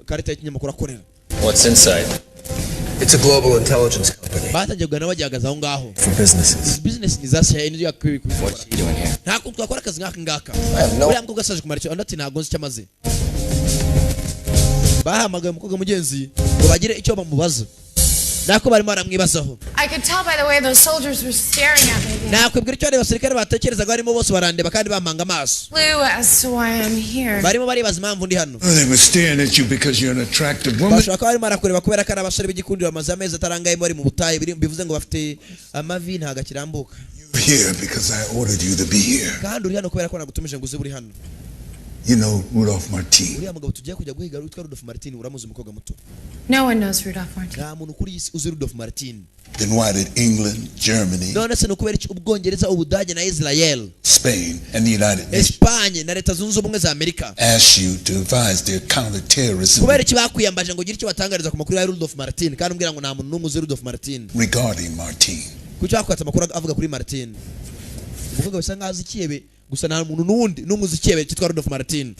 karita y'ikinyamakuru akorera. What's inside? It's a global intelligence company. Batangiye kugana bajyagaza aho ngaho. For businesses. Business ni zasha indi yakwiye. What's he doing here? Nta kuntu twakora akazi ngaka. No. Uriya mukobwa asaje kumara cyo ndati ntago nzi cyamaze. Bahamagaye umukobwa mugenzi ngo bagire icyo bamubaza. Nako barimo baramwibazaho. I could tell by the way those soldiers were staring at me. Nakwibwira icyo abasirikare batekerezaga barimo bose barandeba kandi bamanga amaso. Clue as to why I'm here. Barimo baribaza impamvu ndi hano. They were staring at you because you're an attractive woman. Bashaka barimo barakureba kubera ko abasore b'igikundiro bamaze amezi atarangaye bari mu butayu bivuze ngo bafite amavi ntaga kirambuka. You're here because I ordered you to be here. Kandi uri hano kubera ko nagutumije ngo uze buri hano. You know Rudolph Martin. Uriya mugabo tugiye kujya guhiga witwa Rudolph Martin uramuzi umukobwa muto. No one knows Rudolph Martin. Nta muntu kuri isi uzi Rudolph Martin. Then why did England, Germany, none se no kubera Ubwongereza, Ubudage na Israel, Spain and the United Nations Espagne na Leta Zunze Ubumwe za Amerika ask you to advise their counter-terrorism kubera iki bakwiyambaje ngo ugire icyo batangariza ku makuru ya Rudolph Martin kandi umbwira ngo nta muntu n'umwe uzi Rudolph Martin regarding Martin? kuki bakwatsa amakuru avuga kuri Martin? Umukobwa bisa nkaho azi ikiyebe gusa nta muntu n'umwe uzi ikiyebe cyitwa Rudolph Martin.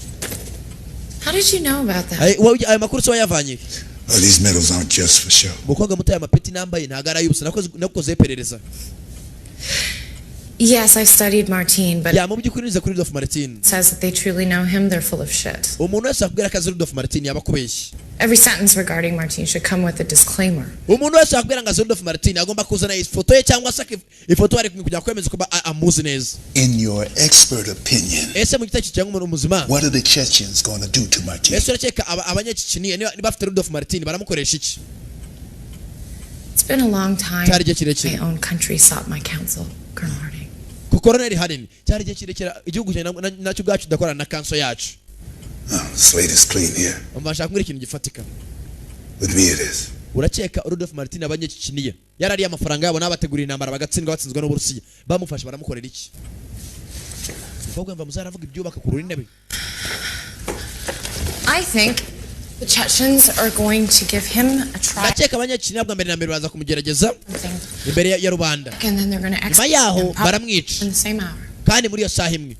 How did you know about that? Ayo makuru se wayavanye? These medals aren't just for show. Umukobwa muto aya mapeti nambaye ntago ari ay'ubusa nakoze iperereza. Yes, I studied Martin, but mu by'ukuri nize kuri Rudolph Martin. says that they truly know him, they're full of shit. Umuntu wese akubwira ko azi Rudolph Martin yaba kubeshya. Every sentence regarding Martin should come with a disclaimer. Umuntu wese akubwira ngo azi Rudolph Martin agomba kuzana ifoto ye cyangwa se ifoto ari kujya kwemeza ko amuzi neza. In your expert opinion, ese mu gitekerezo cyangwa umuntu muzima, what are the Chechens going to do to Martin? ese urakeka abanyaciciniye niba bafite Rudolph Martin baramukoresha iki? It's been a long time. Cyari igihe kirekire. My own country sought my counsel, Colonel Harding. ku Colonel Harding cyari igihe kirekire igihugu nacyo bwacu dakorana na kanso yacu. Slate is clean here. Mbashaka kumwira ikintu gifatika. With me it is. Urakeka Rudolph Martin abanyaciciniye yarari amafaranga yabo n'abategurira intambara bagatsindwa batsinzwe n'Uburusiya bamufasha baramukorera iki? Ubwo mva muzaravuga ibyubaka ku rurinde be. I think the Chechens are going to give him a try. Urakeka abanyaciciniye bwa mbere na mbere baza kumugerageza imbere ya rubanda. And then they're going to execute him baramwica in the same hour. kandi muri iyo saha imwe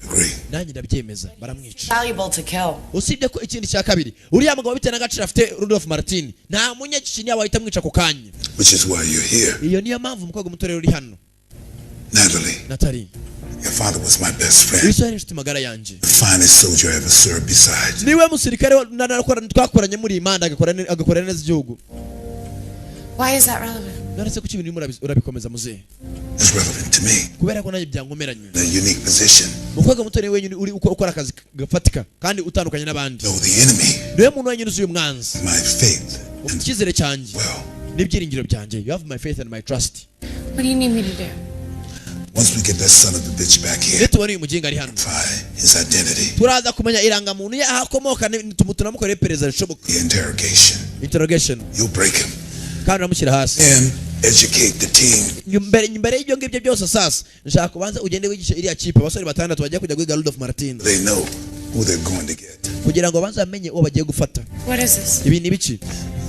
nanjye ndabyemeza baramwica. Valuable to kill. Usibye ko ikindi cya kabiri uriya mugabo bitewe n'agaciro afite Rudolph Martin nta munyaciciniye wahita mwica ku kanya. Which is why you're here. Iyo niyo mpamvu umukobwa muto rero uri hano. Natalie, your father was my best friend. Yesu yari inshuti magara yanjye. The finest soldier I ever served besides. Niwe musirikare twakoranye muri Imana agakorana neza igihugu. Why is that relevant? None se kuki ibintu urabikomeza muzehe? It's relevant to me. Kubera ko nanjye byankomeranye. The unique position. Umukobwa muto rero wenyine uri ukora akazi gafatika kandi utandukanye n'abandi. Know the enemy. Niwe muntu wenyine uzi uyu mwanzi. My faith. Icyizere cyanjye. N'ibyiringiro byanjye. You have my faith and my trust. What do you need me to do? Once we get that son of a bitch back here, tubone uyu muginga ari hano. His identity. Turaza kumenya irangamuntu ye ahakomoka tumutunamukore iperereza rishoboka. Interrogation. You'll break him. Kandi uramushyira hasi. And educate the team. Imbere y'ibyo ngibyo byose sasa nshaka kubanza ugende wigisha iriya kipe abasore batandatu bagiye kujya guhiga Rudolph Martin. They know who they're going to get. Kugira ngo banze bamenye uwo bagiye gufata. What is this? Ibi ni biki?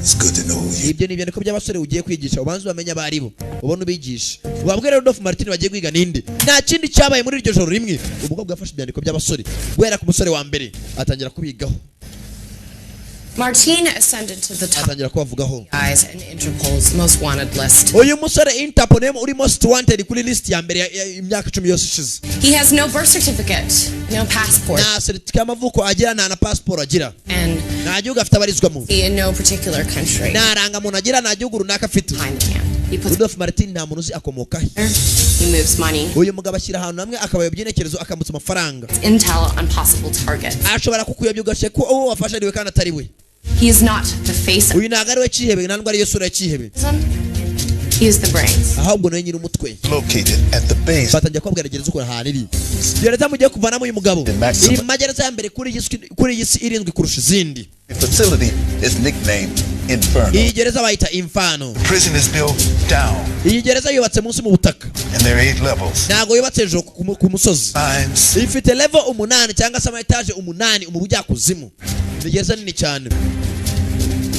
It's good to know who you. Ibyo nibyo niko by'abasore ugiye kwigisha ubanze bamenye abaribo. Ubone ubigisha. Wabwira Rudolph Martin bagiye kwiga ninde? Nta kindi cyabaye muri iryo joro rimwe. Umukobwa yafashe ibyandiko by'abasore. Guhera ku musore wa mbere atangira kubigaho. Martin ascended to the top atangira kubavugaho. Guys and Interpol's most wanted list. Uyu musore Interpol uri most wanted kuri list ya mbere imyaka 10 yose ishize. He has no birth certificate, no passport. Na certificate y'amavuko agira nta na passport agira. And nta gihugu afite abarizwamo. In no particular country. Na rangamuntu agira nta gihugu runaka afite. Rudolph Martin nta muntu uzi akomoka he. He moves money. Uyu mugabo ashyira ahantu hamwe akabayobya intekerezo akambutsa amafaranga. Intel on possible targets. Ashobora kukuyobya ugashe ko uwo wafasha ariwe kandi atari we. He is not the face. Uyu ntago ari we cyihebe ntabwo ari Yesu cyihebe. He is the brains. Ahubwo nawe nyiri umutwe. Located at the base. Batangiye kubwira gereza uko ahantu iri. Gereza mugiye kuvanamo uyu mugabo. Iri magereza ya mbere kuri iyi si irindwi kurusha izindi. The facility is nicknamed Inferno. Iyi gereza bayita Inferno. The prison is built down. Iyi gereza yubatse munsi mu butaka. And there are 8 levels. Ntago yubatse hejuru ku musozi. Ifite level 8 cyangwa se ama etage 8 mu bujyakuzimu. Ni gereza nini cyane.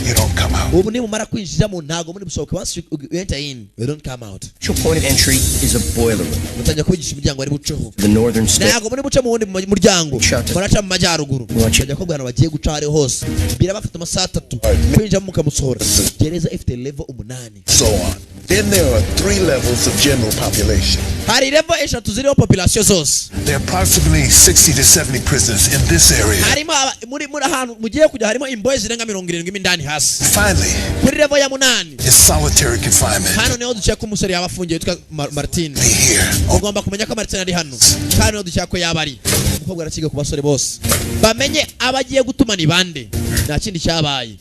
you don't come out. ubu nimumara kwinjiramo ntago muri busohoke. Once you enter in, you don't come out. Your point of entry is a boiler room. mutangira kubigisha imiryango ari buceho. The northern state. ntago muri buce mu wundi muryango, muraca mu majyaruguru. bajya ko bwana bagiye guca ari hose, birabafata amasaha 3 kwinjiramo mukamusohora. gereza ifite level 8. So on. Then there are 3 levels of general population. hari level 3 ziriho population zose. There are approximately 60 to 70 prisoners in this area. harimo muri ahantu mugiye kujya harimo imbohe zirenga 70 indani hasi. Finally, kuri level ya 8 is solitary confinement. hano niho dushaka ko umusore yaba afungiye yitwa Martin. Be here. ugomba kumenya ko Martin ari hano kandi niho dushaka ko yaba ari. umukobwa arakiga ku basore bose bamenye abagiye gutuma ni bande, nta kindi cyabaye.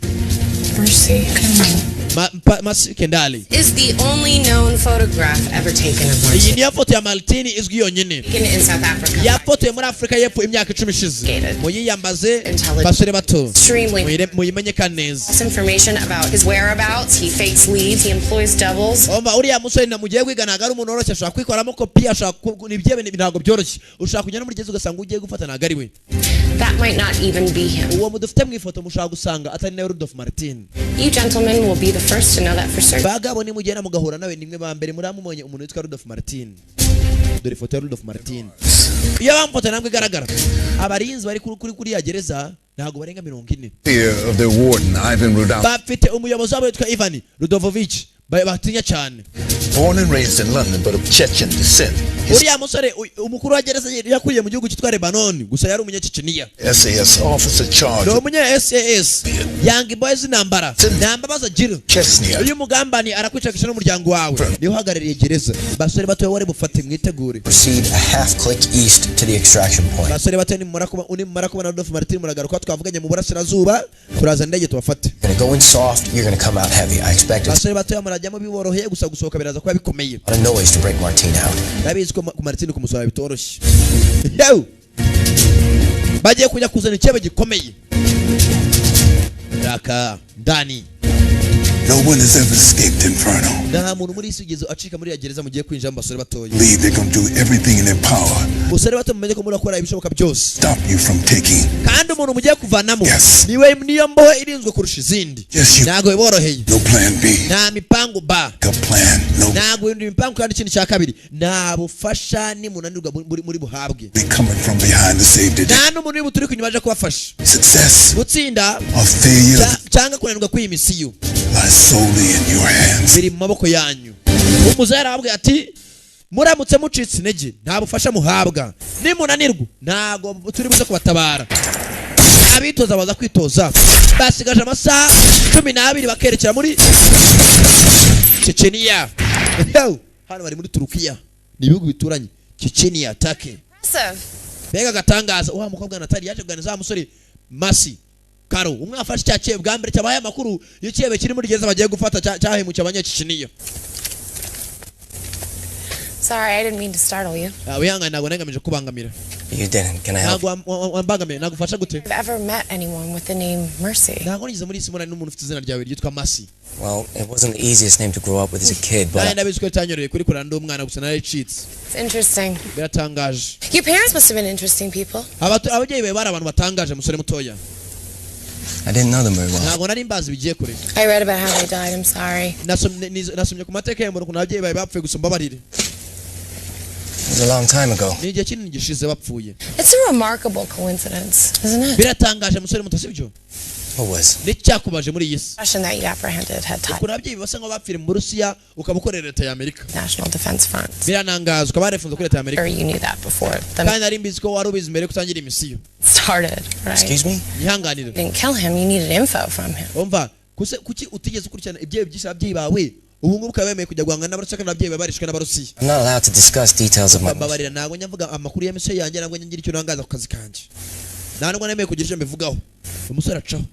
Mercy. Masi Kendali Is the only known photograph ever taken of iyi Mercy. niyo foto ya Martin izwi yonyine. Taken in South Africa. yafotoye muri Afrika y'Epfo imyaka 10 ishize. muyiyambaze basore bato Extremely. muyimenyekane neza. False information about his whereabouts. He fakes leads. He employs doubles. omba uriya musore namugiye kwigana ari umuntu woroshye, ashobora kwikoramo kopi, ashobora nibyebe ntabwo byoroshye. ushaka kujya no muri gezi ugasanga ugiye gufata nagari we. That might not even be him. uwo mudufite mu ifoto mushaka gusanga atari nawe Rudolph Martin. You gentlemen will be the first to know that for certain. bagabo ni mugenda mugahura nawe nimwe ba mbere muramumonye umuntu witwa Rudolph Martin. dore foto ya Rudolph Martin iyo bamfoto ntabwo igaragara. abarinzi bari kuri ya gereza ntabwo barenga 40. Fear of their warden, Ivan Rudolph. bafite umuyobozi wabo witwa Ivan Rudovovich batinya cyane. Born and raised in London, but of Chechen descent. His uriya musore umukuru wa gereza yakuriye mu gihugu cyitwa Lebanon, gusa yari umunyaceceniya. SAS officer charged ni with umunya SAS Young Boys Nambara nambabaza gira. Chechnya. uyu mugambani arakwicakisha n'umuryango wawe niho uhagarariye gereza. basore bato wari bufate mwitegure. Proceed a half click east to the extraction point. basore bato nimumara kubona Rudolph Martin muragaruka twavuganye mu burasirazuba turaza ndege tubafate. You're gonna go in soft, you're gonna come out heavy. I expect it's basore bato murajyamo biboroheye, gusa gusohoka biraza kuba bikomeye. a lot of noise to break Martin out. nabizi ko ku Martin kumusaba bitoroshye. Yo bagiye kujya kuzana icyebe gikomeye raka ndani. No one has ever escaped Inferno. nta muntu muri isi ugeze acika muri ya gereza mugiye kwinjira mu basore batoya. Believe they're going to do everything in their power basore bato mumenye ko murakora ibishoboka byose, stop you from taking. kandi umuntu mugiye kuvanamo Yes. niyo mbohe irinzwe kurusha izindi. Yes, you. ntago biboroheye, No plan B. nta mipango ba, A plan. No. ntago ibindi mipango. kandi ikindi cya kabiri nta bufasha nimunanirwa muri buhabwe. Be coming from behind to save the day. nta n'umuntu uri buturi kunyuma aje kubafasha. Success gutsinda or failure cyangwa kunanirwa kw'iyi misiyo lies solely in your hands. biri mu maboko yanyu. umuzayi arababwira ati muramutse mucitse intege nta bufasha muhabwa, nimunanirwa ntago turi buze kubatabara. abitoza baza kwitoza basigaje amasaha 12 bakerekera muri Chechnya. hano bari muri Turukiya, ni ibihugu bituranye. Chechnya Turkey. Bega gatangaza wa mukobwa Natali yaje kuganiza musore Masi Karo umwe afashe cya cyebe bwa mbere cyabaye amakuru y'icyebe kiri muri gereza bagiye gufata cyahemukiye abanyaciciniyo. Sorry, I didn't mean to startle you. wihangane ntabwo nagamije kubangamira. You didn't. Can I help? ntabwo wambangamira, nagufasha gute? I've ever met anyone with the name Mercy. ntabwo nigeze muri isi n'umuntu ufite izina ryawe ryitwa Masi. Well, it wasn't the easiest name to grow up with as a kid, nawe but ndabizi ko cyanyoroye kuri kurana ndi umwana gusa naricitse. It's interesting. biratangaje. Your parents must have been interesting people. ababyeyi bawe bari abantu batangaje musore mutoya. I didn't know them very well. ntabwo nari mbazi bigiye kure. I read about how they died. I'm sorry. nasomye ku mateka y'umuntu ukuntu ababyeyi bawe bapfuye, gusa mbabarire. It was a long time ago. ni igihe kinini gishize bapfuye. It's a remarkable coincidence, isn't it? biratangaje musore muto, sibyo? What was? n'icyakubaje muri iyi si Question that you apprehended had tied ukuntu ababyeyi basa nk'aho bapfiriye mu Burusiya ukaba ukorera leta ya Amerika. National Defense Fund. biranangaza ukaba warefunze kuri leta ya Amerika. Or you knew that before the kandi nari mbizi ko wari ubizi mbere yo gutangira imisiyo. started, right? Excuse me? nihanganire. You didn't kill him. You needed info from him. umva kuki utigeze ukurikirana ibyeyi byinshi ababyeyi bawe ubu ngubu ukaba wemeye kujya guhangana n'abarusiya kandi ababyeyi bawe barishwe n'abarusiya. I'm not allowed to discuss details of my. babarira ntabwo nyavuga amakuru ya misiyo yanjye, ntabwo ngira icyo nangaza ku kazi kanjye, nta nubwo nemeye kugira icyo mbivugaho. umusore acaho.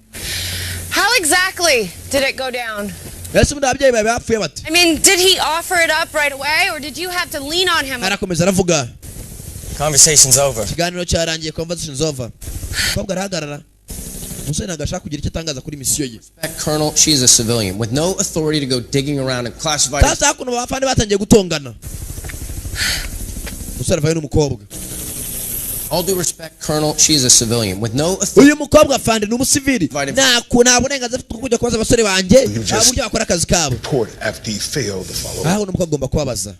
How exactly did it go down? ese ubundi ababyeyi bawe bapfuye bate? I mean, did he offer it up right away, or did you have to lean on him? arakomeza aravuga. Conversation's over. ikiganiro cyarangiye, conversation's over. umukobwa arahagarara. umusore ntabwo ashaka kugira icyo atangaza kuri misiyo ye. Colonel, she is a civilian with no authority to go digging around and classifying. sasa hakuno abafande batangiye gutongana. umusore avayo n'umukobwa. All due respect, Colonel, she is a civilian with no authority. uyu mukobwa afande ni umusivili nta burenganzira afite kujya kubaza abasore banjye uburyo bakora akazi kabo. Report after he failed to follow. aho umukobwa agomba kubabaza.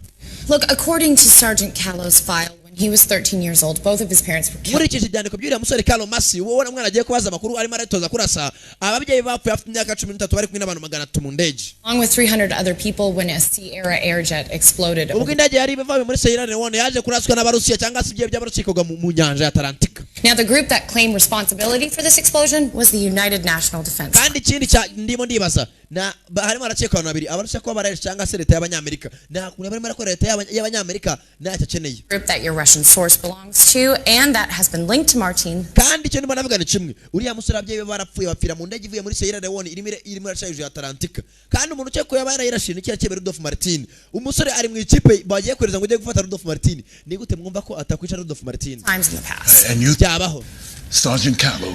Look, according to Sergeant Callow's file, when he was 13 years old, both of his parents were killed. muri iki cyandiko by'uriya musore Carlo Masi ubona umwana agiye kubaza amakuru arimo aratoza kurasa ababyeyi bapfuye afite imyaka 13 bari kumwe n'abantu 300 mu ndege, Along with 300 other people when a Sierra airjet exploded. ubwo indege yari ivaye muri Sierra Leone yaje kuraswa n'abarusiya cyangwa se ibyo by'abarusikoga mu nyanja ya Atlantika. Now, the group that claimed responsibility for this explosion was the United National Defense. kandi ikindi ndimo ndibaza na harimo arakekwa babiri abarusiya ko barayisha cyangwa se leta y'abanyamerika nta kuntu barimo barakora leta y'abanyamerika ntacyo akeneye. Group that your Russian source belongs to, and that has been linked to Martin. kandi icyo ndimo navuga ni kimwe uriya musore ababyeyi be barapfuye bapfira mu ndege ivuye muri Sierra Leone irimo irashayije ya Atlantika, kandi umuntu ukekwa yaba yarayirashe ni cyakebe Rudolf Martin. umusore ari mu ikipe bagiye kwereza ngo ujye gufata Rudolf Martin. ni gute mwumva ko atakwica Rudolf Martin? Times in the past. And you, byabaho. Sergeant Callow,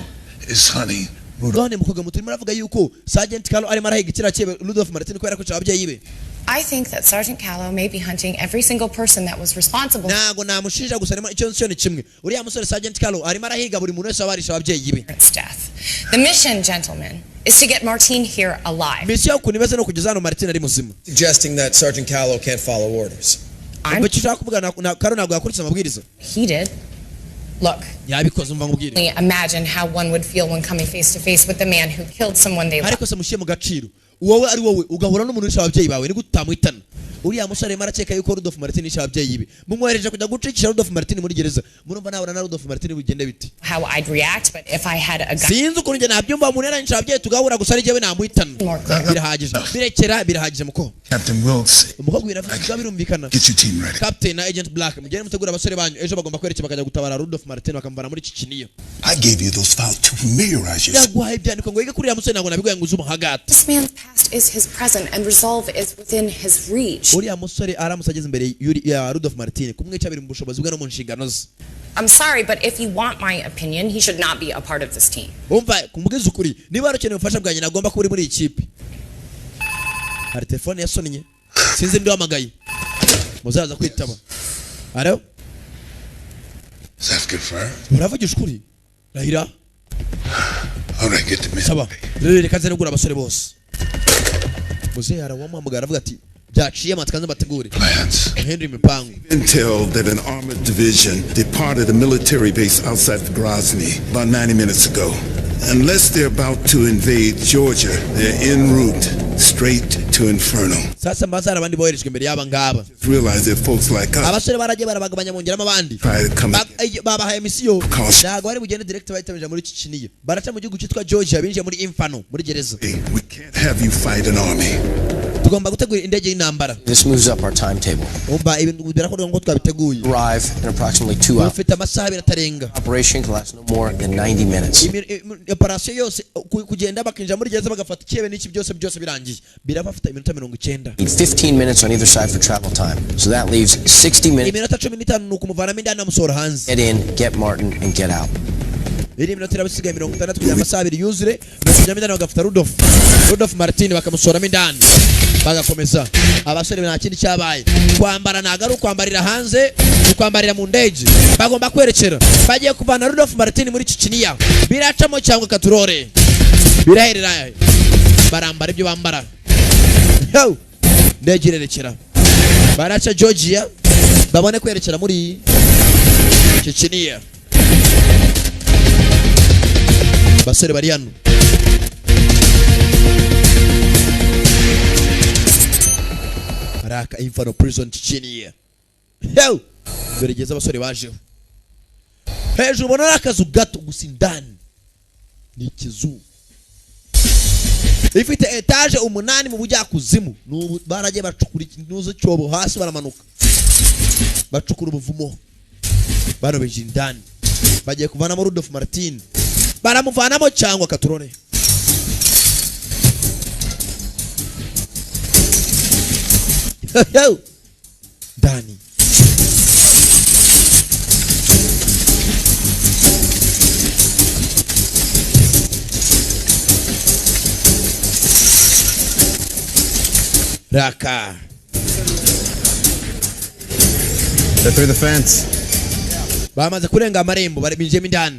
is honey Rudolph. none mukobwa muturimo aravuga yuko Sergeant Carlo arimo arahiga kirakebe Rudolf Martin ko yarakwica ababyeyi be. I think that Sergeant Callow may be hunting every single person that was responsible ntago namushinja gusa arimo icyo ni kimwe uriya musore Sergeant Carlo arimo arahiga buri muntu wese wabarisha ababyeyi be. for its death. The mission, gentlemen, is to get Martin here alive. misiyo ukuntu imeze no kugeza hano Martin ari muzima. Suggesting that Sergeant Callow can't follow orders. Bacishaka kuvuga na Carlo ntabwo yakurikiza amabwiriza. He did. Look, yabikoze umva ngubwire. imagine how one would feel when coming face to face with the man who killed someone they loved. ariko se mushiye mu gaciro wowe ari wowe ugahura n'umuntu wishe ababyeyi bawe ni gutamwitana. uriya musore marakeka yuko Rudolf Martin yishe ababyeyi be mumwohereje kujya gucikisha Rudolf Martin muri gereza. murumva nawe na Rudolf Martin bigende biti? How I'd react, but if I had a gun, sinzi ukuntu njye nabyumva umuntu yaranyishe ababyeyi tugahura gusa ari jyewe namuhitana. birahagije birahagije muko. Captain Wilkes, umukobwa biravuga birumvikana. get your team ready. Captain na Agent Black mugende mutegura abasore banyu ejo bagomba kwerekeza bakajya gutabara Rudolf Martin bakamuvana muri Chechnya. I gave you those files to familiarize yourself. yaguhaye ibyandiko ngo wige kuri uriya musore ntabwo nabiguye ngo uzume hagati. this man's past is his present, and resolve is within his reach. uriya musore aramutse ageze imbere ya Rudolf Martin kumwica biri mu bushobozi bwe no mu nshingano ze. I'm sorry, but if you want my opinion, he should not be a part of this team. umva kumugeza ukuri niba arakeneye ubufasha bwanjye nagomba kuba uri muri iyi kipe. hari telefone yasonnye sinzi ndi wamagaye muzaza kwitaba. aro Is that confirmed? uravugisha ukuri rahira. All right, get the saba men. reka nze negura abasore bose. muzehe arawamuhamagara aravuga ati byaciye matkanze bategure Plans. Henry mipango. Intel that an armored division departed a military base outside of Grozny about 90 minutes ago. Unless they're about to invade Georgia, they're en route straight to Inferno. sasa mbazara abandi boherejwe imbere y'aba ngaba. Just realize that folks like us abasore baragiye barabagabanya mongeramo abandi try to come babahaye misiyo Caution. ntabwo bari bugende direct bahita muri Chechnya baraca mu gihugu cyitwa Georgia binjiye muri Inferno muri gereza. We can't have you fight an army. tugomba gutegura indege y'intambara. This moves up our timetable. umva ibintu birakorwa ngo twabiteguye. Arrive in approximately 2 hours. ufite amasaha abiri atarenga. Operation can last no more than 90 minutes. operation yose kugenda bakinjira muri gereza bagafata ikibe n'iki byose birangiye birabafite iminota 90. Need 15 minutes on either side for travel time. So that leaves 60 minutes. iminota 15 nuko umuvanamo indani amusohora hanze. Get in, get Martin, and get out. iri minota irabisigaye 60 kugira amasaha abiri yuzure bakujyamo indani bagafata Rudolf Martin bakamusohoramo indani bagakomeza. abasore nta kindi cyabaye kwambara nagaru kwambarira hanze ukwambarira mu ndege bagomba kwerekera bagiye kuvana Rudolf Martin muri Chechnya biracamo cyangwa katurore biraherera barambara ibyo bambara. yo ndege irerekera baraca Georgia babone kwerekera muri Chechnya. basore bari hano Raka Inferno Prison Chechnya. yo beregeza abasore bajeho hejuru ubona akazu gato gusa indani ni ikizu ifite etage 8 mu bujyakuzimu baragiye bacukura ikinuzo cyobo hasi baramanuka bacukura ubuvumo barobeje indani bagiye kuvana mu Rudolf Martin baramuvanamo cyangwa katurone. yo Dani Raka. They're through the fence. bamaze kurenga amarembo binjiyemo indani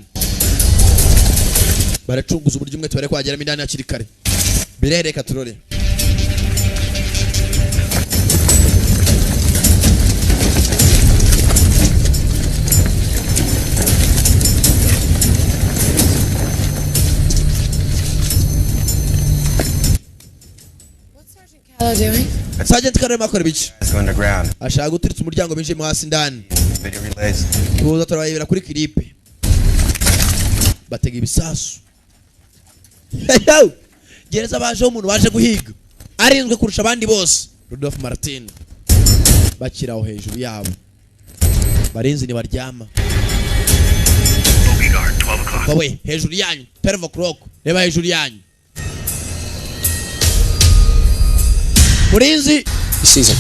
baracunguza uburyo umwe tubare kwageramo indani hakiri kare birereka turore Hello, doing? Sergeant Karema akora biki Underground. ashaka gutiritsa umuryango binjiyemo hasi indani Video relays. tuza turabibera kuri kilipe batega ibisasu gereza baje umuntu waje guhiga arinzwe kurusha abandi bose Rudolph Martin bakiraho hejuru yabo barinzi ni baryama bawe hejuru yanyu 12 o'clock reba hejuru yanyu murinzi Season.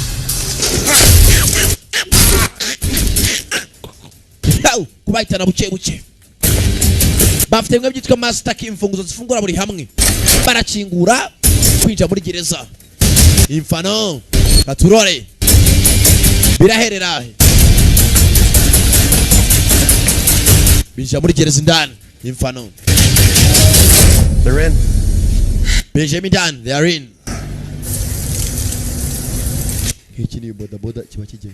kubayitana buke buke bafite mwe byitwa master key imfunguzo zifungura buri hamwe barakingura kwinjira muri gereza infano katurore biraherera binjira muri gereza indani infano They're in. Benjamin Dan they are in iki ni boda kiba kigiye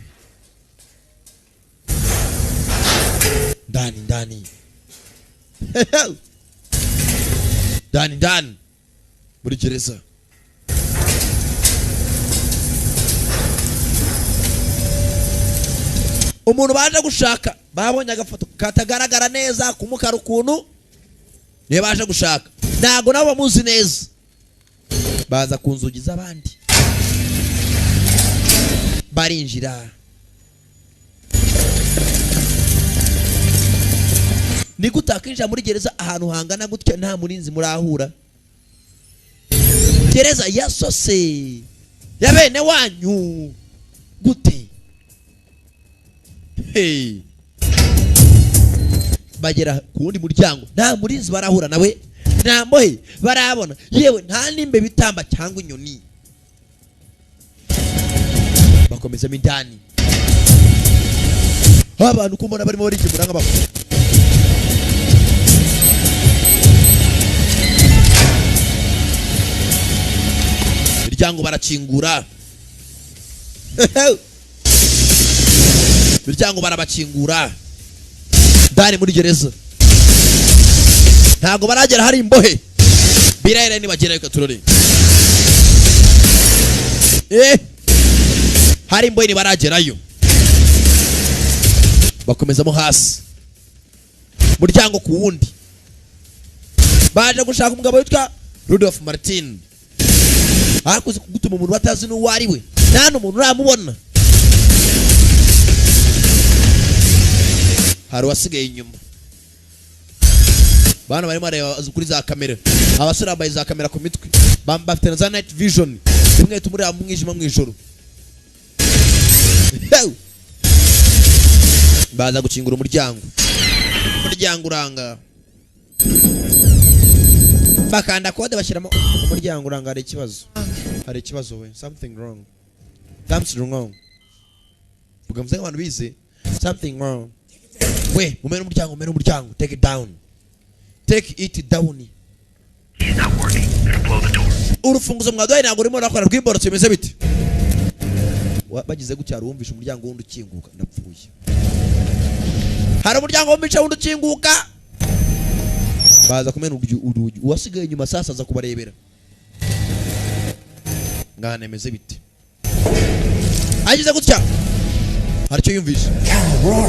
ndani Dan muri gereza umuntu baje gushaka babonye agafoto katagaragara neza kumukara ukuntu niyo baje gushaka ntago nabo bamuzi neza baza ku nzugi z'abandi barinjira ni gutakinjira muri gereza ahantu hangana gutya nta murinzi murahura gereza yasose ya bene wanyu gute bagera ku wundi muryango nta murinzi barahura nawe nta mbohe barabona yewe nta nimbe bitamba cyangwa inyoni bakomezamo indani abantu kumona barimo barikimura nk'abafu imiryango barakingura imiryango barabakingura ndani muri gereza ntago baragera hari imbohe birere nibagera ikaturore hari imbohe nibaragerayo bakomezamo hasi muryango ku wundi baje gushaka umugabo witwa Rudolph Martin hakuze kugutuma umuntu batazi n'uwo ari we nta n'umuntu uramubona hari wasigaye inyuma bana barimo areba kuri za kamera abasore bambaye za kamera ku mitwe bafite na za night vision bimwe tumureba mu mwijima mu ijoro baza gukingura umuryango uranga bakanda kode bashyiramo umuryango uranga hari ikibazo we something wrong bugamze nk'abantu bize something wrong we mumena umuryango take it down He's not working. Better blow the door. urufunguzo mwaduhaye ntabwo urimo urakora rw'imborotse bimeze bite bagize gutya rumvisha umuryango wundi ukinguka ndapfuye hari umuryango wumvisha wundi ukinguka baza kumena urugi uwasigaye inyuma sasa aza kubarebera ngana emeze bite agize gutya hari cyo yumvisha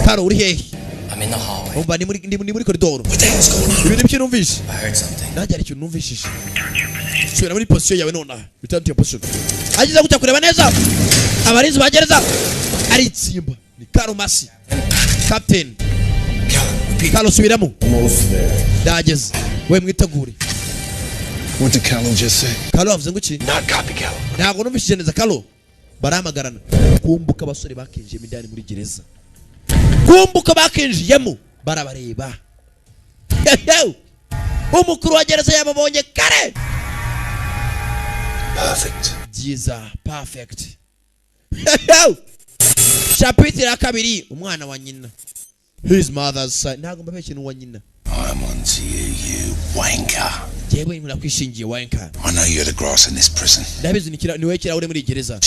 Karo uri hehe I'm in the hallway. umva ndi muri koridoro What the hell's going on? ibintu byo numvisha I heard something. nanjye hari ikintu numvishije Return to your position. subira muri position yawe nona return to your position agize gutya kureba neza abarinzi bagereza ari itsimba ni Karo Masi captain Kalo subiramo ndageze we mwitegure What did Callow just say? Kalo avuze ngo iki Not copy Cal. ntago numvishije neza Kalo baramagarana kumbuka abasore bakinjiye midani muri gereza kumbuka bakinjiyemo barabareba umukuru wa gereza yababonye kare Perfect. byiza perfect chapitre ya kabiri umwana wa nyina his mother's side. Ntago mbabeshye n'uwa nyina. I'm on to you wanker. Jewe nakwishingiye wanker. I know you're the grass in this prison. Ndabizi niwe kira uri muri gereza.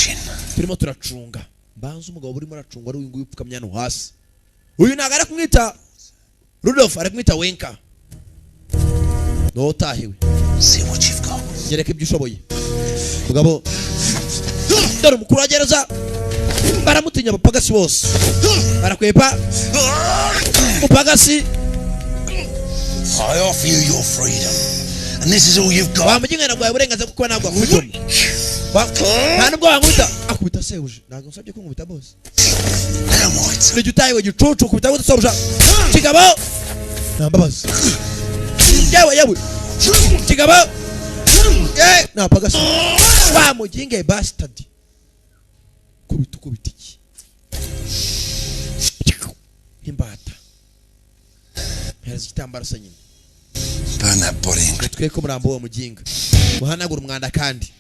Turimo turacunga. Mbanza umugabo uri muri acunga ari wingu yupfukamya no hasi. Uyu nagara kumwita Rudolph ari kumwita wanker. No tahiwe. See what you've got. Gereka ibyo ushoboye. Mugabo dore mukuru wa gereza baramutinya abapagasi bose. Barakwepa. Upagasi. I offer you your freedom, and this is all you've got. Wamuginga nabwo uburenganzira kuko nabwo akubitoma. Nta nubwo wankubita akubita seuje. Ntabwo nsabye ko nkubita boss. Nijye utayiwe gicucu kubita gute sobuja. Kigabo. Nambabaza. Yewe. Kigabo. Na pagasi. Wamuginga bastard. Kubita iki. Imbata. Hezi kitambara sa nyine. Burn that body in. Tweko murambo wa muginga. Muhanagura umwanda kandi.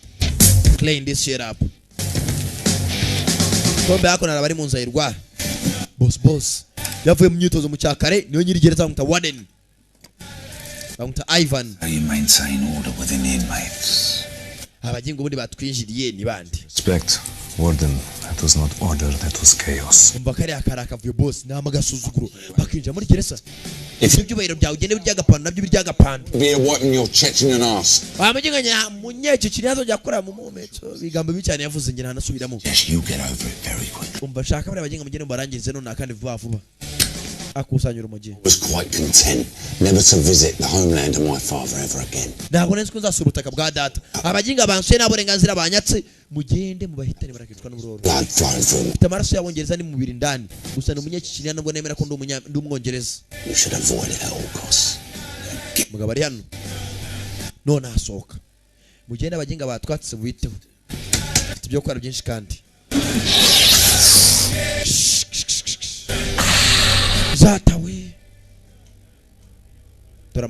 Clean this shit up. Kombe yako narabari mu nzayirwa. Boss. Yavuye mu myitozo mu cyakare niyo nyiri gereza bamuta Warden. Bamuta Ivan. How you maintain order within the inmates. Abagingo bundi batwinjiriye ni bandi. Respect, Warden. That was not order, that was chaos. Mbakari akaraka vuye boss na magasuzuguro bakinja muri gereza. Ibyo byubahiro byawe ugende biryagapana nabyo biryagapana. Be wiping your chest and ass. Bamuginganya munyeke kiriyazo jakora mu mumeto bigambo bicane yavuze ngira hanasubiramo. Yes, you get over it very quick. Umva shaka bari abaginga mugende barangirize no nakandi vuba akusanyura umugi. Was quite content never to visit the homeland of my father ever again. Ntabwo nzi ko nzasura ubutaka bwa data. Abaginga bansuye n'aburenganzira banyatse mugende mubahitane barakitwa n'uburoro. Blood flowing through. Tamaraso y'abongereza ni mu mubiri ndani. Gusa ni umunyekikiriya nabwo nemera ko ndi umwongereza. You should avoid it at all costs. Mugabo ari hano. None asohoka. Mugende abaginga batwatse bwiteho. Tubyo kwara byinshi kandi. Zatawe. Dora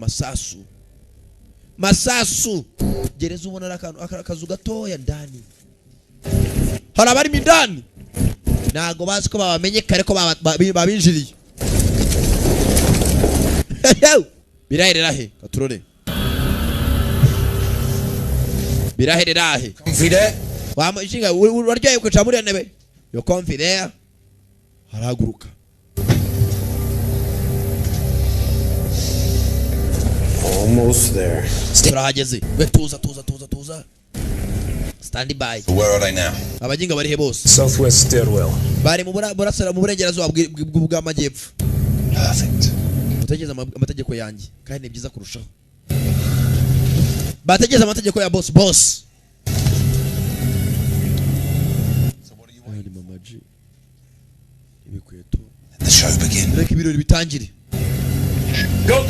masasu. Gereza ubona akazu gatoya ndani. Harabari mindani. Nago bazi ko babamenye kare ko babinjiriye. Birahirira he katurore. Birahirira he. Confide. Wamushinga waryoye kwicara muri ntebe. Yo confide. Haraguruka. Almost there. Turahageze. We tuza. Stand by. Where are they now? Abaginga bari he bose. Southwest stairwell. Bari mu burasira mu burengerazuba bw'amajyepfo. Perfect. Bategeza amategeko yanjye kandi ni byiza kurushaho. Bategeza amategeko ya boss. So what do you want? Mama G. Ibikweto. The show begin. Reka ibirori bitangire. Go.